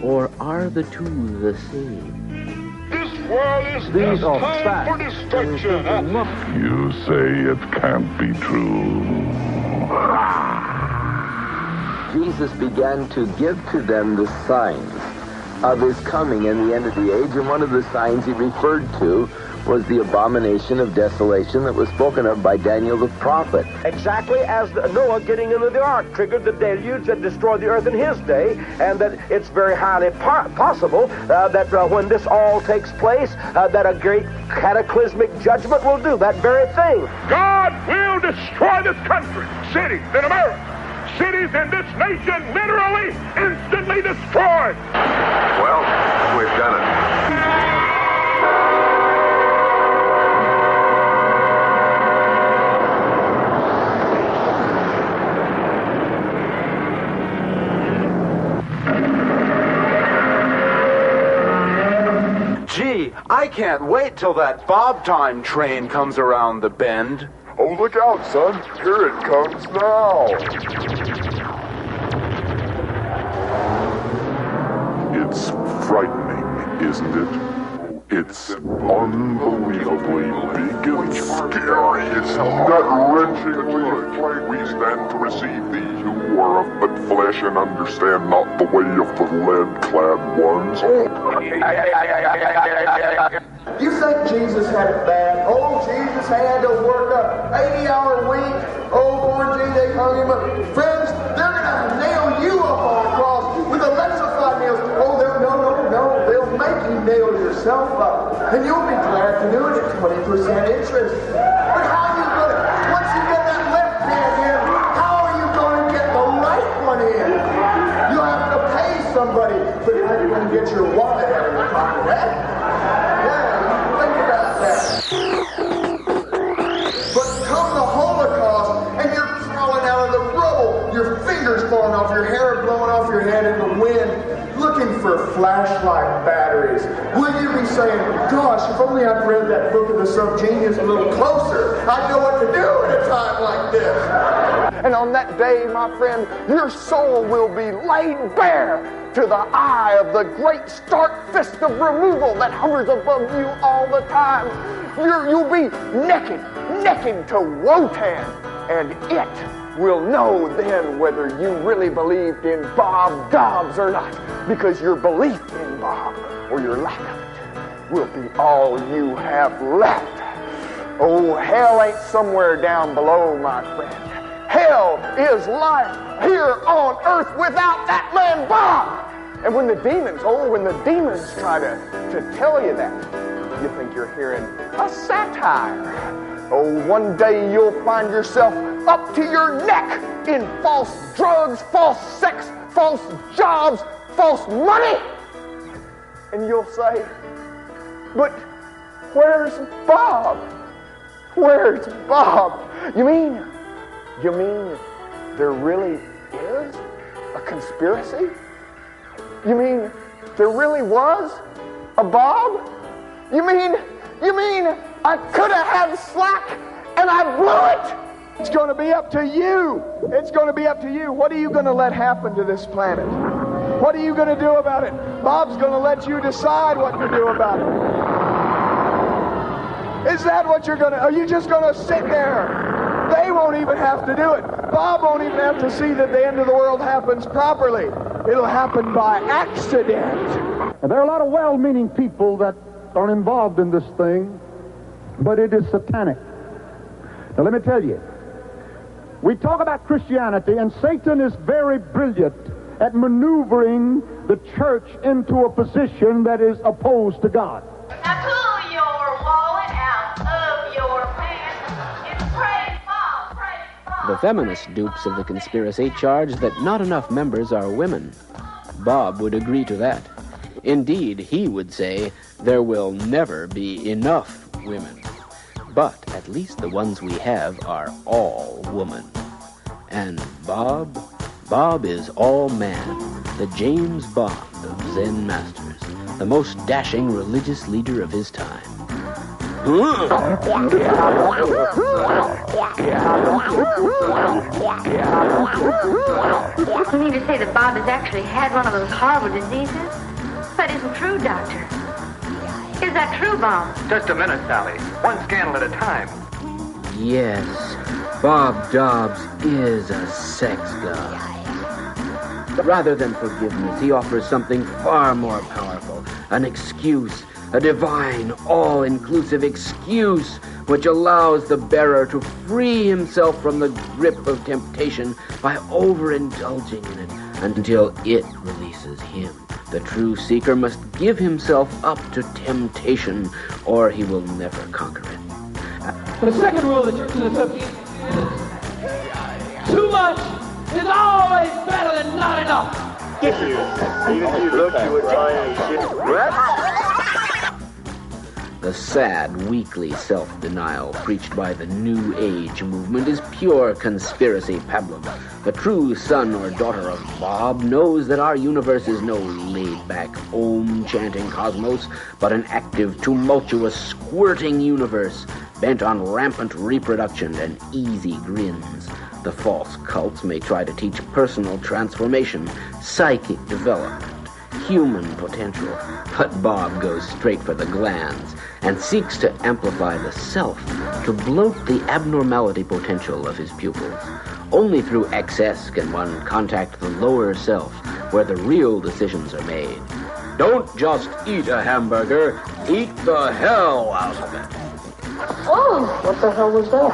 Or are the two the same? This world is destined for destruction. You say it can't be true. Jesus began to give to them the signs of his coming and the end of the age, and one of the signs he referred to was the abomination of desolation that was spoken of by Daniel the prophet. Exactly as Noah getting into the ark triggered the deluge that destroyed the earth in his day, and that it's very highly possible that when this all takes place, that a great cataclysmic judgment will do that very thing. God will destroy this country, cities in America. Cities in this nation literally instantly destroyed. Well, we've done it. Gee, I can't wait till that Bob time train comes around the bend. Oh, look out, son. Here it comes now. It's frightening, isn't it? It's unbelievably big and scary. It's gut-wrenchingly afraid. We stand to receive thee who are of but flesh and understand not the way of the lead-clad ones. You think Jesus had it bad? Oh, Jesus had to work a 80-hour week. Oh, poor G, they hung him up. Friends, they're going to nail you up on a cross with electrified nails. Oh, no, they'll make you nail yourself up. And you'll be glad to do it at 20% interest. But how are you going to, once you get that left hand in, how are you going to get get your wallet out of your pocket, eh? Yeah, think about that. But come the Holocaust, and you're crawling out of the rubble, your fingers falling off, your hair blowing off your head in the wind, looking for flashlight batteries. Will you be saying, gosh, if only I'd read that book of the Subgenius a little closer, I'd know what to do at a time like this. And on that day, my friend, your soul will be laid bare to the eye of the great stark fist of removal that hovers above you all the time. You'll be naked to Wotan, and it will know then whether you really believed in Bob Dobbs or not, because your belief in Bob, or your lack of it, will be all you have left. Oh, hell ain't somewhere down below, my friend. Hell is life here on earth without that man Bob. And when the demons try to tell you that, you think you're hearing a satire. Oh, one day you'll find yourself up to your neck in false drugs, false sex, false jobs, false money. And you'll say, but where's Bob? Where's Bob? You mean there really is a conspiracy? You mean there really was a Bob? You mean I could have had slack and I blew it? It's going to be up to you. It's going to be up to you. What are you going to let happen to this planet? What are you going to do about it? Bob's going to let you decide what to do about it. Is that what you're going to... Are you just going to sit there? They won't even have to do it. Bob won't even have to see that the end of the world happens properly. It'll happen by accident. And there are a lot of well-meaning people that are involved in this thing, but it is satanic. Now let me tell you, we talk about Christianity, and Satan is very brilliant at maneuvering the church into a position that is opposed to God. Now pull your wallet out of your pants. It's praise Bob, praise Bob. The feminist dupes of the conspiracy charge that not enough members are women. Bob would agree to that. Indeed, he would say there will never be enough women. But at least the ones we have are all woman. And Bob is all man, the James Bond of Zen masters, the most dashing religious leader of his time. You mean to say that Bob has actually had one of those horrible diseases? That isn't true, Doctor. Is that true, Bob? Just a minute, Sally. One scandal at a time. Yes, Bob Dobbs is a sex god. Rather than forgiveness, he offers something far more powerful, an excuse, a divine, all-inclusive excuse which allows the bearer to free himself from the grip of temptation by overindulging in it until it releases him. The true seeker must give himself up to temptation, or he will never conquer it. The second rule of the Church of the Subgenius: too much is always better than not enough. You look, you were trying to shit. The sad, weakly self-denial preached by the New Age movement is pure conspiracy pablum. The true son or daughter of Bob knows that our universe is no laid-back, om-chanting cosmos, but an active, tumultuous, squirting universe bent on rampant reproduction and easy grins. The false cults may try to teach personal transformation, psychic development, human potential, but Bob goes straight for the glands and seeks to amplify the self, to bloat the abnormality potential of his pupils. Only through excess can one contact the lower self, where the real decisions are made. Don't just eat a hamburger, eat the hell out of it. Oh, what the hell was that?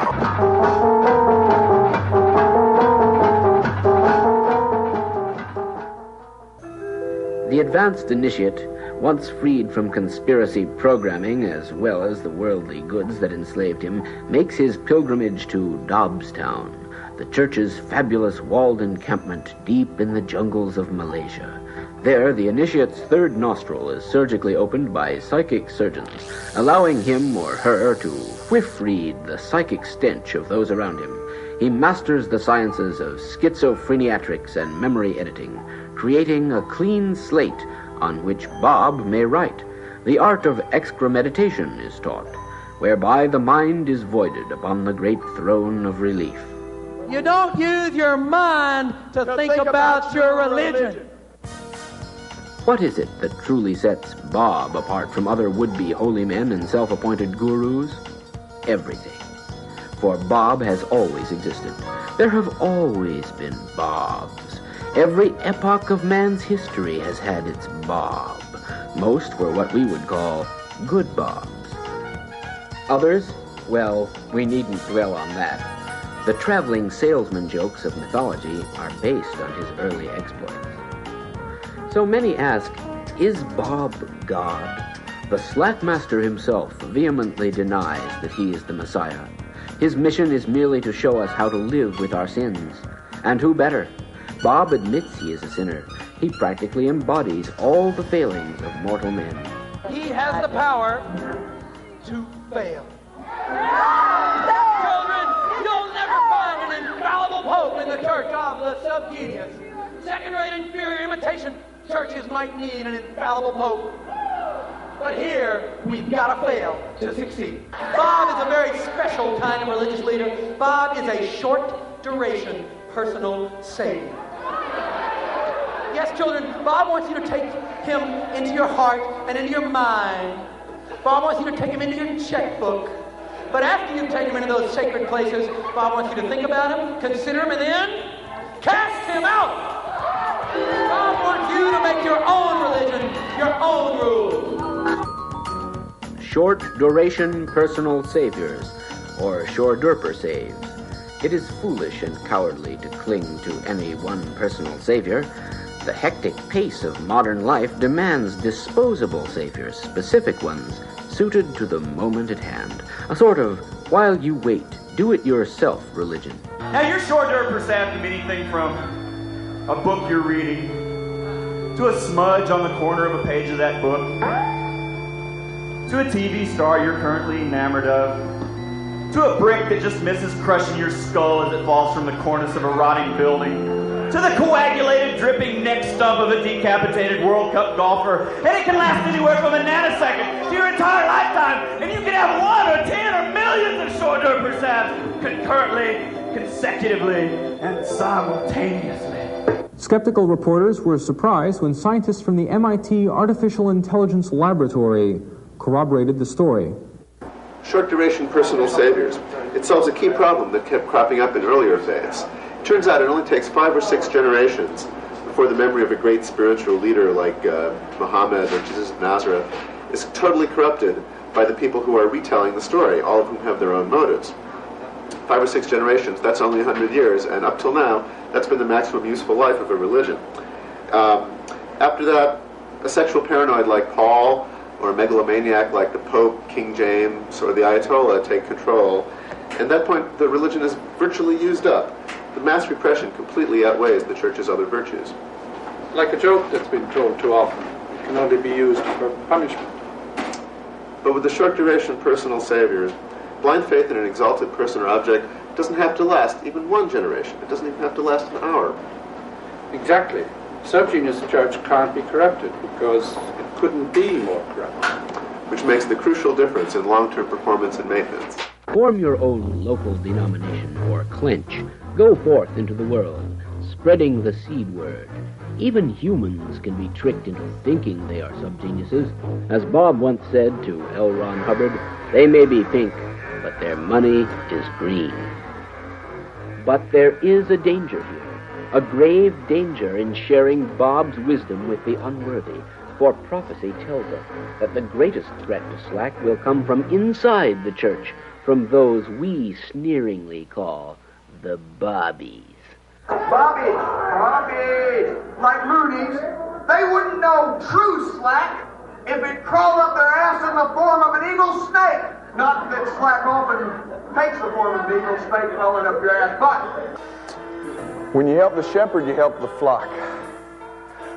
The advanced initiate, once freed from conspiracy programming as well as the worldly goods that enslaved him, makes his pilgrimage to Dobbstown, the church's fabulous walled encampment deep in the jungles of Malaysia. There, the initiate's third nostril is surgically opened by psychic surgeons, allowing him or her to whiff-read the psychic stench of those around him. He masters the sciences of schizophreniatrics and memory editing, creating a clean slate on which Bob may write. The art of excremeditation is taught, whereby the mind is voided upon the great throne of relief. You don't use your mind to think about your religion. What is it that truly sets Bob apart from other would-be holy men and self-appointed gurus? Everything. For Bob has always existed. There have always been Bobs. Every epoch of man's history has had its Bob. Most were what we would call good Bobs. Others, well, we needn't dwell on that. The traveling salesman jokes of mythology are based on his early exploits. So many ask, is Bob God? The Slackmaster himself vehemently denies that he is the Messiah. His mission is merely to show us how to live with our sins. And who better? Bob admits he is a sinner. He practically embodies all the failings of mortal men. He has the power to fail. Children, you'll never find an infallible pope in the church of the Subgenius. Second-rate inferior imitation churches might need an infallible pope. But here, we've got to fail to succeed. Bob is a very special kind of religious leader. Bob is a short-duration personal savior. Yes, children, Bob wants you to take him into your heart and into your mind. Bob wants you to take him into your checkbook. But after you take him into those sacred places, Bob wants you to think about him, consider him, and then cast him out. Bob wants you to make your own religion, your own rules. Short-duration personal saviors, or shore-durper saves. It is foolish and cowardly to cling to any one personal savior. The hectic pace of modern life demands disposable saviors, specific ones, suited to the moment at hand. A sort of while you wait, do-it-yourself religion. Now, your shore-durper save can be anything from a book you're reading, to a smudge on the corner of a page of that book, to a TV star you're currently enamored of, to a brick that just misses crushing your skull as it falls from the cornice of a rotting building, to the coagulated, dripping neck stump of a decapitated World Cup golfer. And it can last anywhere from a nanosecond to your entire lifetime. And you can have 1 or 10 or millions of shore-durper sabs concurrently, consecutively, and simultaneously. Skeptical reporters were surprised when scientists from the MIT Artificial Intelligence Laboratory corroborated the story. Short-duration personal saviors. It solves a key problem that kept cropping up in earlier faiths. It turns out it only takes 5 or 6 generations before the memory of a great spiritual leader like Muhammad or Jesus of Nazareth is totally corrupted by the people who are retelling the story, all of whom have their own motives. 5 or 6 generations, that's only 100 years, and up till now, that's been the maximum useful life of a religion. After that, a sexual paranoid like Paul, or a megalomaniac like the Pope, King James, or the Ayatollah take control. At that point, the religion is virtually used up. The mass repression completely outweighs the church's other virtues. Like a joke that's been told too often, it can only be used for punishment. But with the short-duration personal saviors, blind faith in an exalted person or object doesn't have to last even 1 generation. It doesn't even have to last an hour. Exactly. Subgenius church can't be corrupted because it couldn't be more corrupt. Which makes the crucial difference in long-term performance and maintenance. Form your own local denomination, or clinch. Go forth into the world, spreading the seed word. Even humans can be tricked into thinking they are subgeniuses. As Bob once said to L. Ron Hubbard, they may be pink, but their money is green. But there is a danger here, a grave danger in sharing Bob's wisdom with the unworthy. For prophecy tells us that the greatest threat to slack will come from inside the church, from those we sneeringly call the Bobbies. Bobbies, like loonies. They wouldn't know true slack if it crawled up their ass in the form of an evil snake. Not that slack off and takes the form of an eagle snake crawling up your ass, but when you help the shepherd, you help the flock.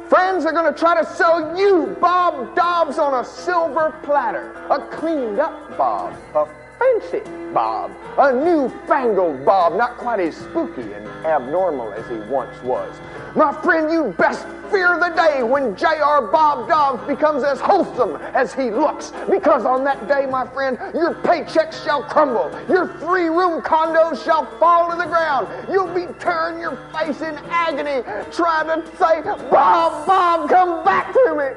Friends are going to try to sell you Bob Dobbs on a silver platter. A cleaned up Bob. A fancy Bob. A newfangled Bob. Not quite as spooky and abnormal as he once was. My friend, you best fear the day when J.R. Bob Dobbs becomes as wholesome as he looks. Because on that day, my friend, your paychecks shall crumble. Your 3-room condos shall fall to the ground. You'll be tearing your face in agony trying to say, Bob, Bob, come back to me.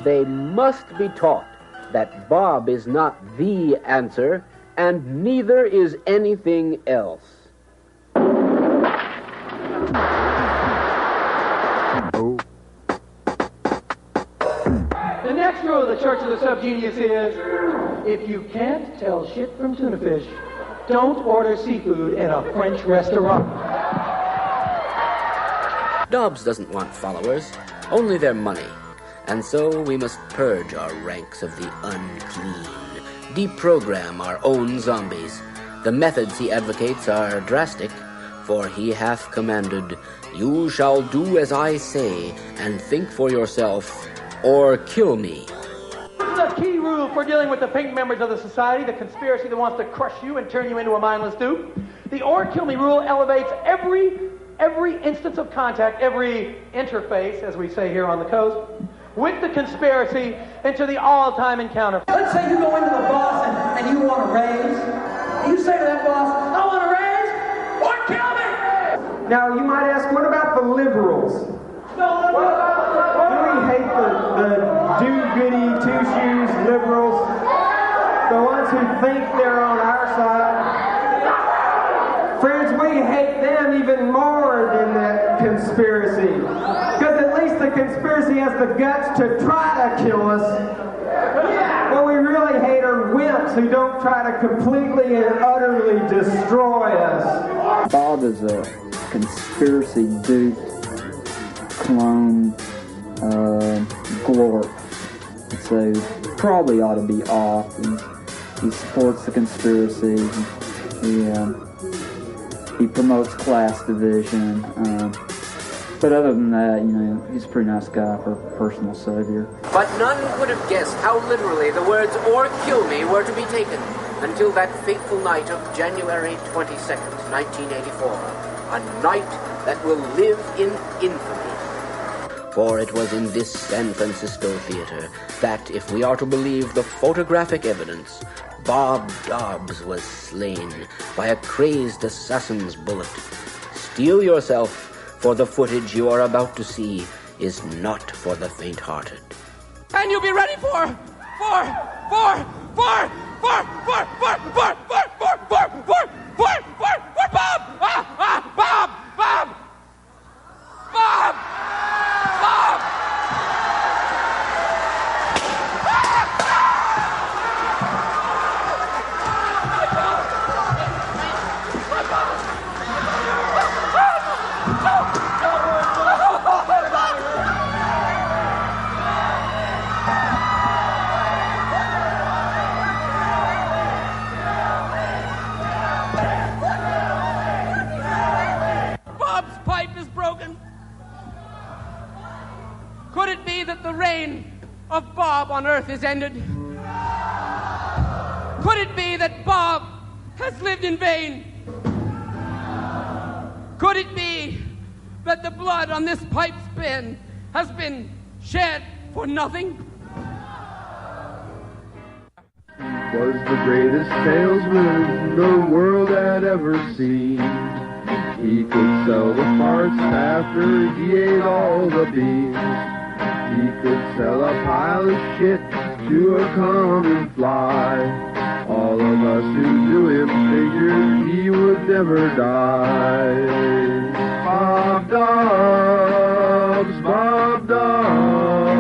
They must be taught that Bob is not the answer, and neither is anything else. The next rule of the Church of the Subgenius is, if you can't tell shit from tuna fish, don't order seafood in a French restaurant. Dobbs doesn't want followers, only their money. And so we must purge our ranks of the unclean, deprogram our own zombies. The methods he advocates are drastic, for he hath commanded, you shall do as I say, and think for yourself, or kill me. This is a key rule for dealing with the pink members of the society, the conspiracy that wants to crush you and turn you into a mindless dupe. The or kill me rule elevates every instance of contact, every interface, as we say here on the coast, with the conspiracy into the all-time encounter. Let's say you go into the boss and you want a raise. And you say to that boss, I want a raise, or kill me! Now, you might ask, what about the liberals? Do we hate the do-goody, two-shoes liberals? The ones who think they're on our side? Friends, we hate them even more than that conspiracy. Because at least the conspiracy has the guts to try to kill us. What we really hate are wimps who don't try to completely and utterly destroy us. Bob is a conspiracy dupe, clone, glorp. So probably ought to be off. He supports the conspiracy. He promotes class division. But other than that, he's a pretty nice guy for a personal savior. But none could have guessed how literally the words or kill me were to be taken until that fateful night of January 22nd, 1984. A night that will live in infamy. For it was in this San Francisco theater that, if we are to believe the photographic evidence, Bob Dobbs was slain by a crazed assassin's bullet. Steel yourself, for the footage you are about to see is not for the faint-hearted. And you'll be ready for Bob! Bob! Could it be that the reign of Bob on Earth is ended? Could it be that Bob has lived in vain? Could it be that the blood on this pipe's bin has been shed for nothing? Was the greatest salesman the world had ever seen. He could sell the parts after he ate all the beans. He could sell a pile of shit to a common fly. All of us who knew him figured he would never die. Bob Dobbs, Bob Dobbs.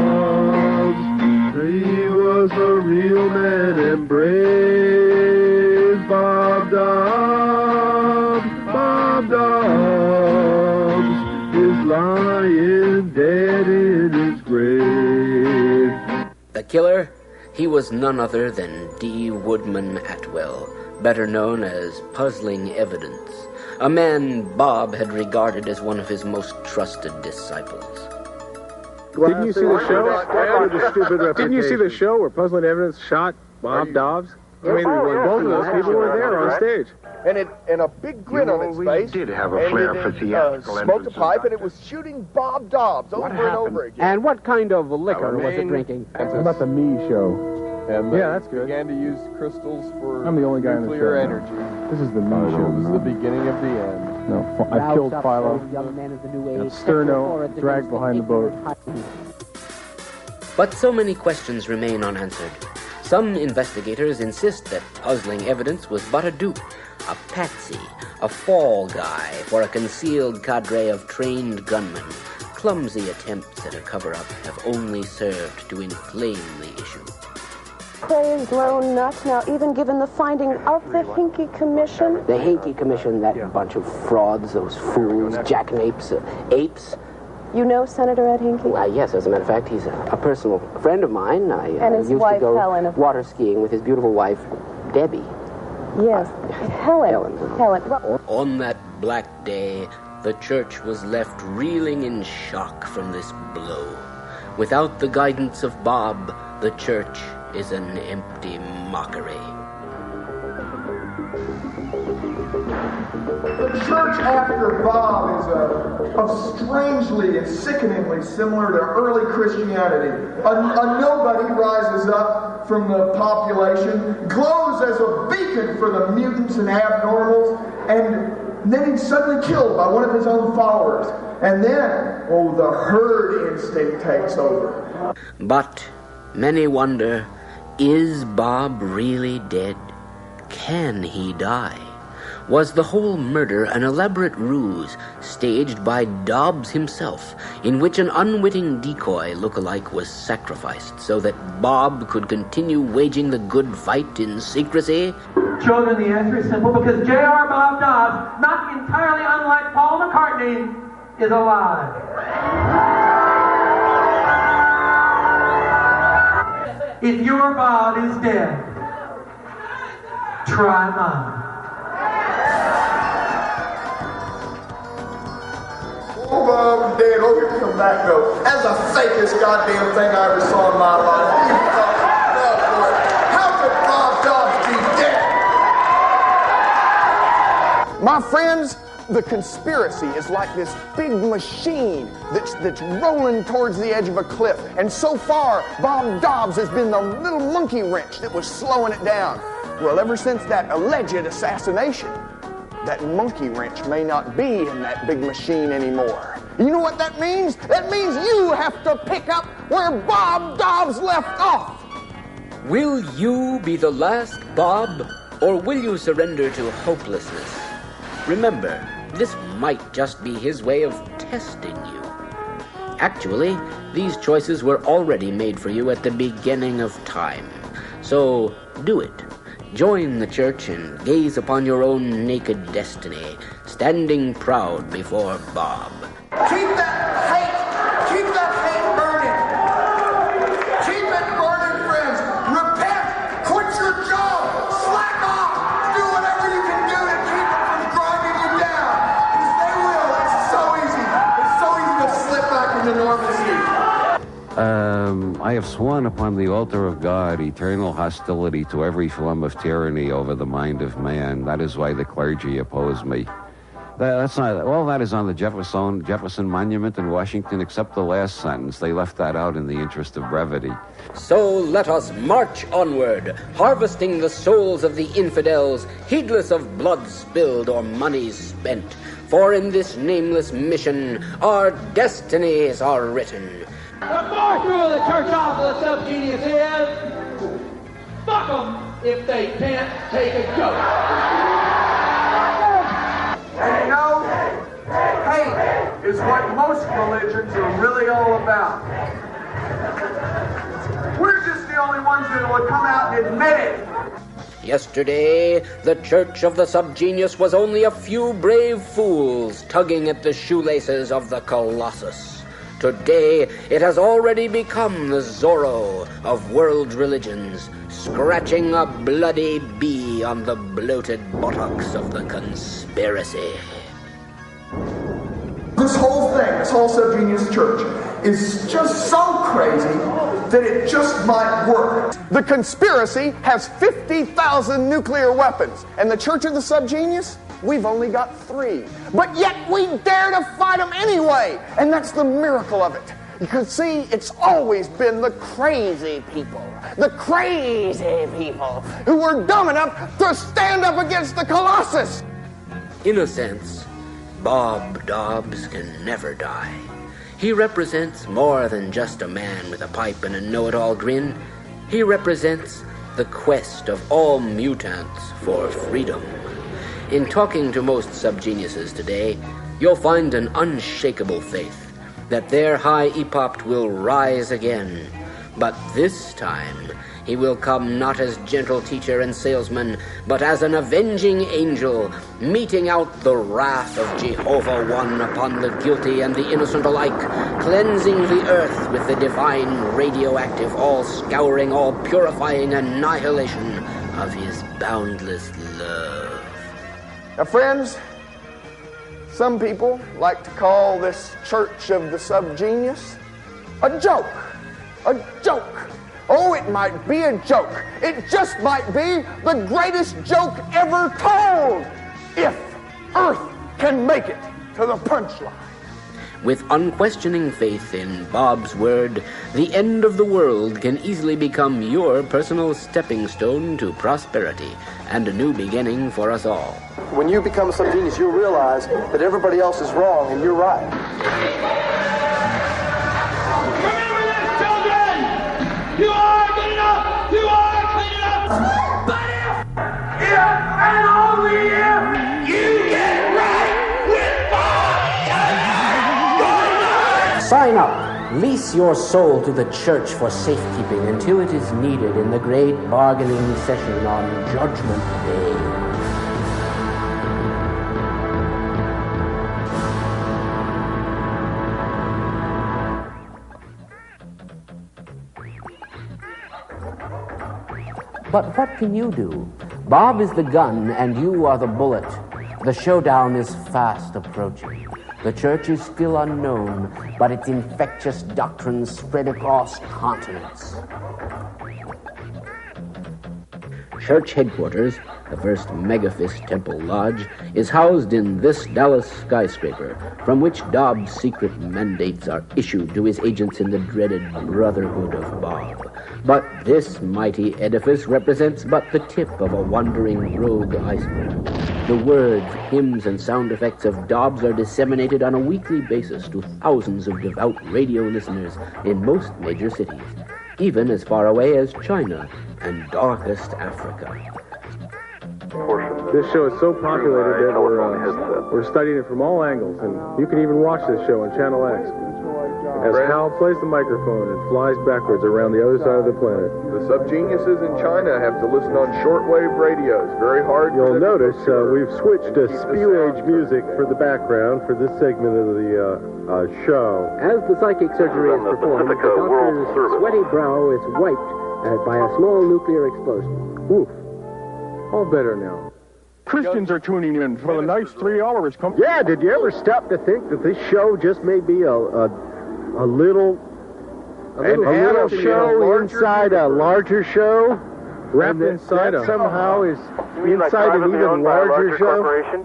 He was a real man and brave. Bob Dobbs, Bob Dobbs is lying dead in his grave. The killer? He was none other than D. Woodman Atwell, better known as Puzzling Evidence, a man Bob had regarded as one of his most trusted disciples. Didn't you see the show? Didn't you see the show where Puzzling Evidence shot Bob Dobbs? I mean, both of those people were there on stage. And a big grin on his face. Did have a flair for theatrical smoked a pipe, and it was shooting Bob Dobbs over and over again. And what kind of liquor was it drinking? How about the Me Show? And yeah, that's good. Began to use crystals for I'm the only guy nuclear in the show. energy. This is the Me Show. This is the beginning of the end. No, I killed Philo. And Sterno dragged behind the boat. But so many questions remain unanswered. Some investigators insist that Puzzling Evidence was but a dupe, a patsy, a fall guy for a concealed cadre of trained gunmen. Clumsy attempts at a cover-up have only served to inflame the issue. Cray is grown nuts now, even given the finding of the Hinkey Commission. The Hinkey Commission, that bunch of frauds, those fools, jackanapes, apes. You know Senator Ed Hinkey? Well, yes, as a matter of fact, he's a personal friend of mine. I and his used wife, to go Helen. Water skiing with his beautiful wife, Debbie. Yes, Helen. On that black day, the church was left reeling in shock from this blow. Without the guidance of Bob, the church is an empty mockery. The church after Bob is strangely and sickeningly similar to early Christianity. A nobody rises up from the population, glows as a beacon for the mutants and abnormals, and then he's suddenly killed by one of his own followers. And then, the herd instinct takes over. But many wonder, is Bob really dead? Can he die? Was the whole murder an elaborate ruse staged by Dobbs himself, in which an unwitting decoy look-alike was sacrificed so that Bob could continue waging the good fight in secrecy? Children, the answer is simple, because J.R. Bob Dobbs, not entirely unlike Paul McCartney, is alive. If your Bob is dead, try mine. I'm dead. Here we come back, though. That's the fakest goddamn thing I ever saw in my life. How could Bob Dobbs be dead? My friends, the conspiracy is like this big machine that's rolling towards the edge of a cliff. And so far, Bob Dobbs has been the little monkey wrench that was slowing it down. Well, ever since that alleged assassination, that monkey wrench may not be in that big machine anymore. You know what that means? That means you have to pick up where Bob Dobbs left off. Will you be the last Bob, or will you surrender to hopelessness? Remember, this might just be his way of testing you. Actually, these choices were already made for you at the beginning of time. So, do it. Join the church and gaze upon your own naked destiny, standing proud before Bob. Keep that hate burning. Keep it burning, friends. Repent. Quit your job. Slack off. Do whatever you can do to keep it from grinding you down. Because they will. It's so easy. It's so easy to slip back into normalcy. I have sworn upon the altar of God eternal hostility to every form of tyranny over the mind of man. That is why the clergy oppose me. That's not all. That is on the Jefferson Monument in Washington, except the last sentence. They left that out in the interest of brevity. So let us march onward, harvesting the souls of the infidels, heedless of blood spilled or money spent. For in this nameless mission, our destinies are written. The fourth rule of the church of the Subgenius is, fuck them if they can't take a joke. And you know, hate is what most religions are really all about. We're just the only ones that will come out and admit it. Yesterday, the church of the Subgenius was only a few brave fools tugging at the shoelaces of the Colossus. Today, it has already become the Zorro of world religions, scratching a bloody bee on the bloated buttocks of the conspiracy. This whole thing, this whole Subgenius church, is just so crazy that it just might work. The conspiracy has 50,000 nuclear weapons, and the Church of the Subgenius, we've only got 3. But yet we dare to fight them anyway, and that's the miracle of it. You can see, it's always been the crazy people who were dumb enough to stand up against the Colossus. In a sense, Bob Dobbs can never die. He represents more than just a man with a pipe and a know-it-all grin. He represents the quest of all mutants for freedom. In talking to most subgeniuses today, you'll find an unshakable faith that their high epopt will rise again. But this time, he will come not as gentle teacher and salesman, but as an avenging angel, meting out the wrath of Jehovah One upon the guilty and the innocent alike, cleansing the earth with the divine radioactive, all-scouring, all-purifying annihilation of his boundless love. Now, friends, some people like to call this Church of the Subgenius a joke. A joke. Oh, it might be a joke. It just might be the greatest joke ever told, if Earth can make it to the punchline. With unquestioning faith in Bob's word, the end of the world can easily become your personal stepping stone to prosperity and a new beginning for us all. When you become a subgenius, you'll realize that everybody else is wrong and you're right. You are good enough! You are clean enough! But if and only if you get right with Bob! Sign up! Lease your soul to the church for safekeeping until it is needed in the great bargaining session on Judgment Day. But what can you do? Bob is the gun and you are the bullet. The showdown is fast approaching. The church is still unknown, but its infectious doctrines spread across continents. Church headquarters, the first Megafist Temple Lodge, is housed in this Dallas skyscraper, from which Dobbs' secret mandates are issued to his agents in the dreaded Brotherhood of Bob. But this mighty edifice represents but the tip of a wandering rogue iceberg. The words, hymns, and sound effects of Dobbs are disseminated on a weekly basis to thousands of devout radio listeners in most major cities, even as far away as China and darkest Africa. This show is so populated that we're studying it from all angles, and you can even watch this show on Channel X. As Hal plays the microphone and flies backwards around the other side of the planet. The subgeniuses in China have to listen on shortwave radios. Very hard. You'll notice we've switched to spew-age music for the background for this segment of the show. As the psychic surgery is performed, the doctor's sweaty brow is wiped by a small nuclear explosion. Oof. All better now. Christians are tuning in for the nice 3 hours. Yeah, did you ever stop to think that this show just may be a little show inside a larger show? Wrapped inside that somehow is inside an even larger show?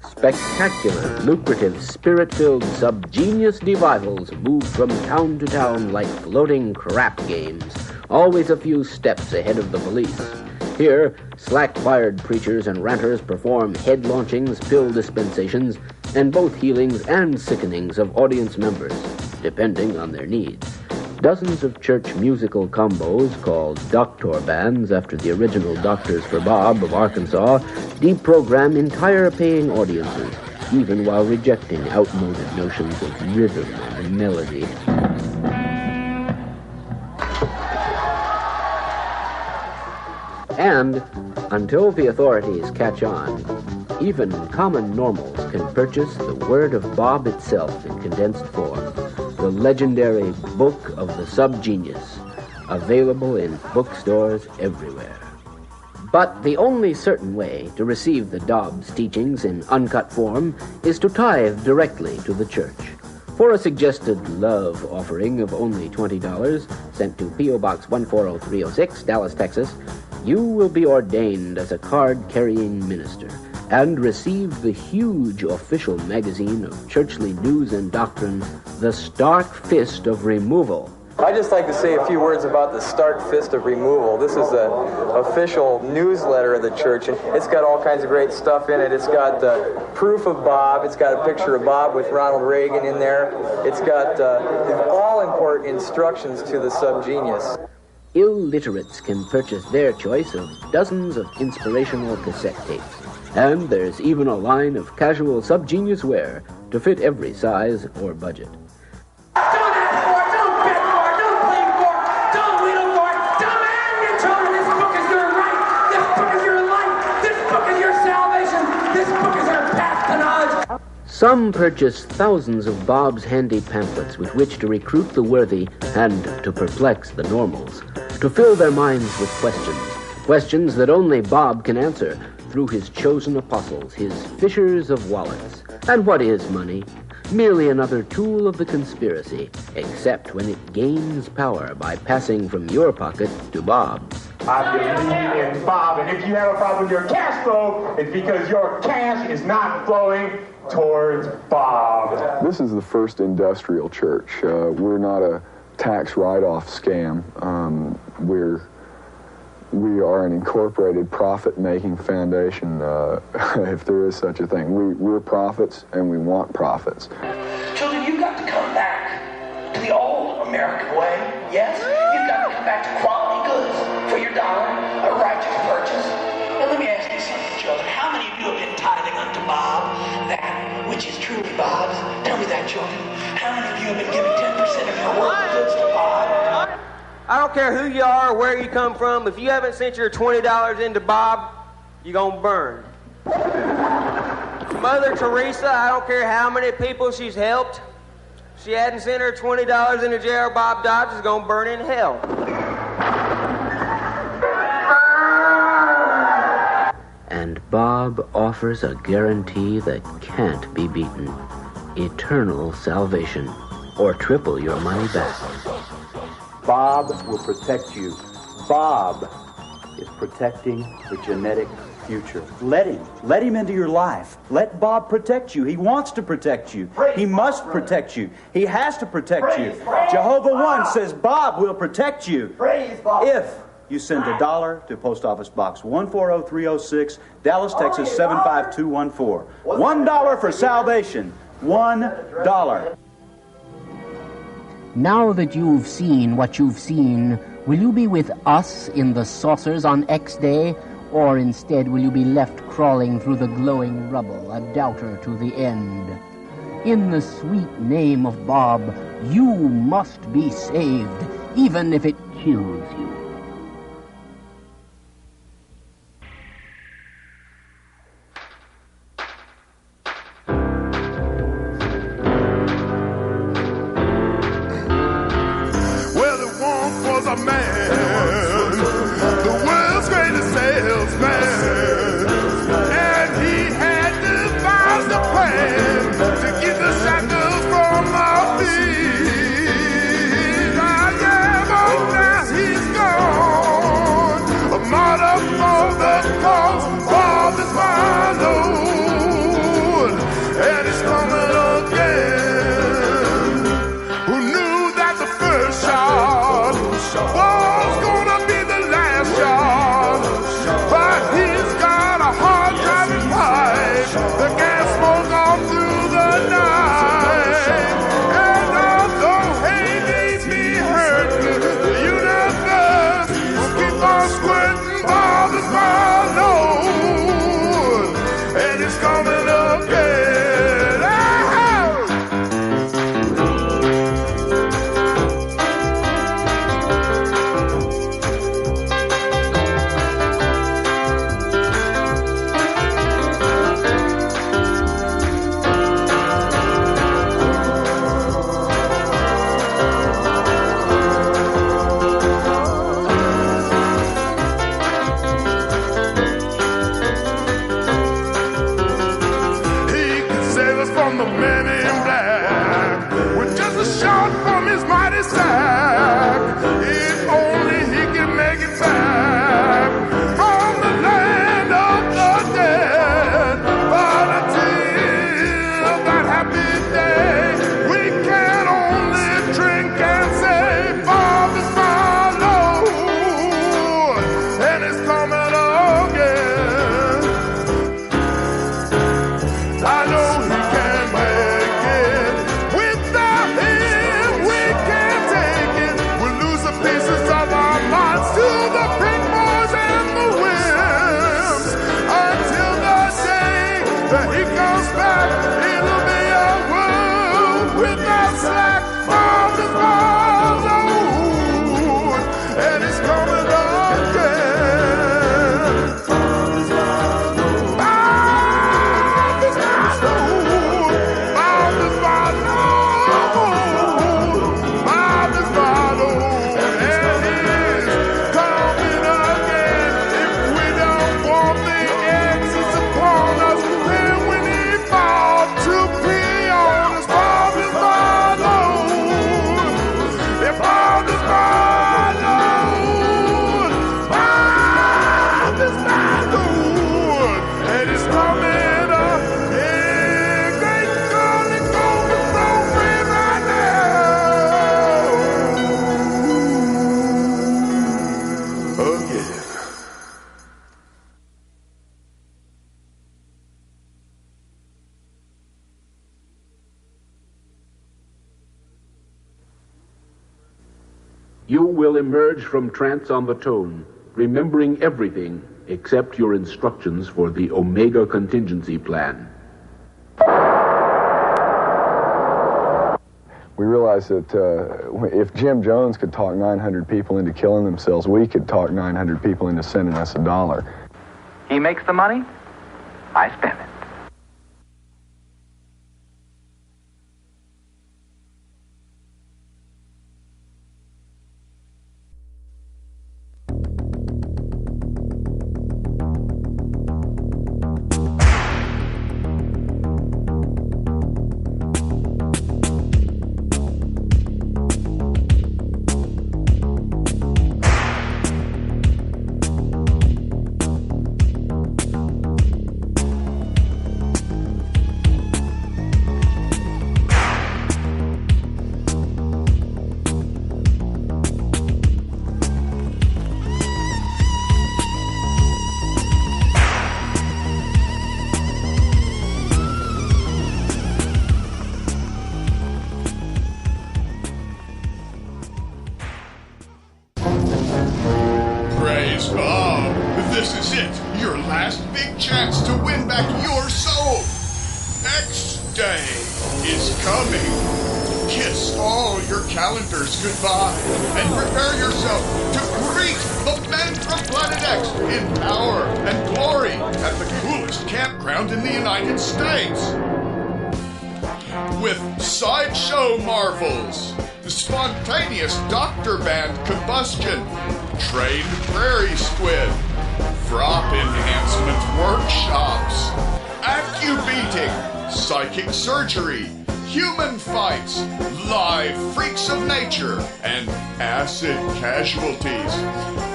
Spectacular, lucrative, spirit-filled subgenius revivals move from town to town like floating crap games, always a few steps ahead of the police. Here, slack-fired preachers and ranters perform head launchings, pill dispensations, and both healings and sickenings of audience members, depending on their needs. Dozens of church musical combos, called doctor bands after the original Doctors for Bob of Arkansas, deprogram entire paying audiences, even while rejecting outmoded notions of rhythm and melody. And, until the authorities catch on, Even common normals can purchase the Word of Bob itself in condensed form, the legendary Book of the Subgenius, available in bookstores everywhere. But the only certain way to receive the Dobbs teachings in uncut form is to tithe directly to the church. For a suggested love offering of only $20, sent to P.O. Box 140306, Dallas, Texas, you will be ordained as a card-carrying minister and receive the huge official magazine of churchly news and doctrine, The Stark Fist of Removal. I'd just like to say a few words about the Stark Fist of Removal. This is the official newsletter of the church, and it's got all kinds of great stuff in it. It's got proof of Bob. It's got a picture of Bob with Ronald Reagan in there. It's got all-important instructions to the Subgenius. Illiterates can purchase their choice of dozens of inspirational cassette tapes. And there's even a line of casual Subgenius wear to fit every size or budget. Some purchase thousands of Bob's handy pamphlets with which to recruit the worthy and to perplex the normals, to fill their minds with questions that only Bob can answer through his chosen apostles, his fishers of wallets. And what is money? Merely another tool of the conspiracy, except when it gains power by passing from your pocket to Bob's. I believe in Bob, and if you have a problem with your cash flow, it's because your cash is not flowing towards Bob. This is the first industrial church. We're not a tax write-off scam. We are an incorporated profit-making foundation, if there is such a thing. We're prophets, and we want profits. Children, you've got to come back to the old American way, yes? You've got to come back to quality goods for your dollar, a righteous purchase. And let me ask you something, children. How many of you have been tithing unto Bob that which is truly Bob's? Tell me that, children. How many of you have been giving 10% of your worldly goods to Bob? I don't care who you are or where you come from. If you haven't sent your $20 into Bob, you're going to burn. Mother Teresa, I don't care how many people she's helped. If she hadn't sent her $20 into jail, Bob Dobbs is going to burn in hell. And Bob offers a guarantee that can't be beaten. Eternal salvation, or triple your money back. Bob will protect you. Bob is protecting the genetic future. Let him into your life. Let Bob protect you. He wants to protect you. He must protect you. He has to protect you. Jehovah One says Bob will protect you if you send $1 to Post Office Box 140306, Dallas, Texas 75214. $1 for salvation. $1. Now that you've seen what you've seen, will you be with us in the saucers on X Day, or instead will you be left crawling through the glowing rubble, a doubter to the end? In the sweet name of Bob, you must be saved, even if it kills you. A man, the world's greatest salesman, and he had devised a plan to get the shackles from our feet. I am, oh, now he's gone. You will emerge from trance on the tone, remembering everything except your instructions for the Omega contingency plan. We realized that if Jim Jones could talk 900 people into killing themselves, we could talk 900 people into sending us $1. He makes the money, I spend it. This is it, your last big chance to win back your soul. X-Day is coming. Kiss all your calendars goodbye and prepare yourself to greet the men from Planet X in power and glory at the coolest campground in the United States. With sideshow marvels, spontaneous doctor band combustion, trained prairie squid, drop enhancement workshops, acubeating, psychic surgery, human fights, live freaks of nature, and acid casualties,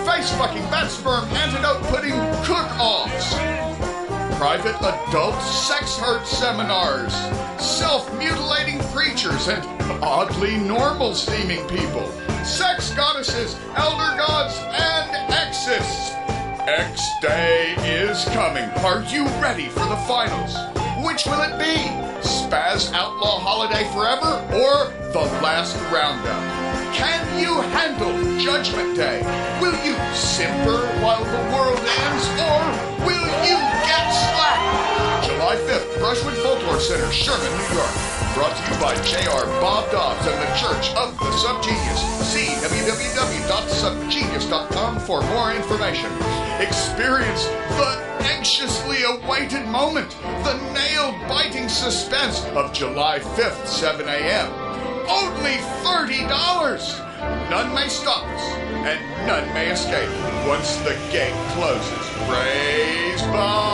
face-fucking bat sperm antidote pudding cook-offs, private adult sex hurt seminars, self-mutilating preachers, and oddly normal-seeming people, sex goddesses, elder gods, and exes. X-Day is coming. Are you ready for the finals? Which will it be? Spaz Outlaw Holiday Forever or the last roundup? Can you handle Judgment Day? Will you simper while the world ends, or will you get slapped? July 5th, Brushwood Folklore Center, Sherman, New York. Brought to you by J.R. Bob Dobbs and the Church of the Subgenius. See www.subgenius.com for more information. Experience the anxiously awaited moment, the nail-biting suspense of July 5th, 7 a.m. Only $30! None may stop us, and none may escape once the gate closes. Praise Bob!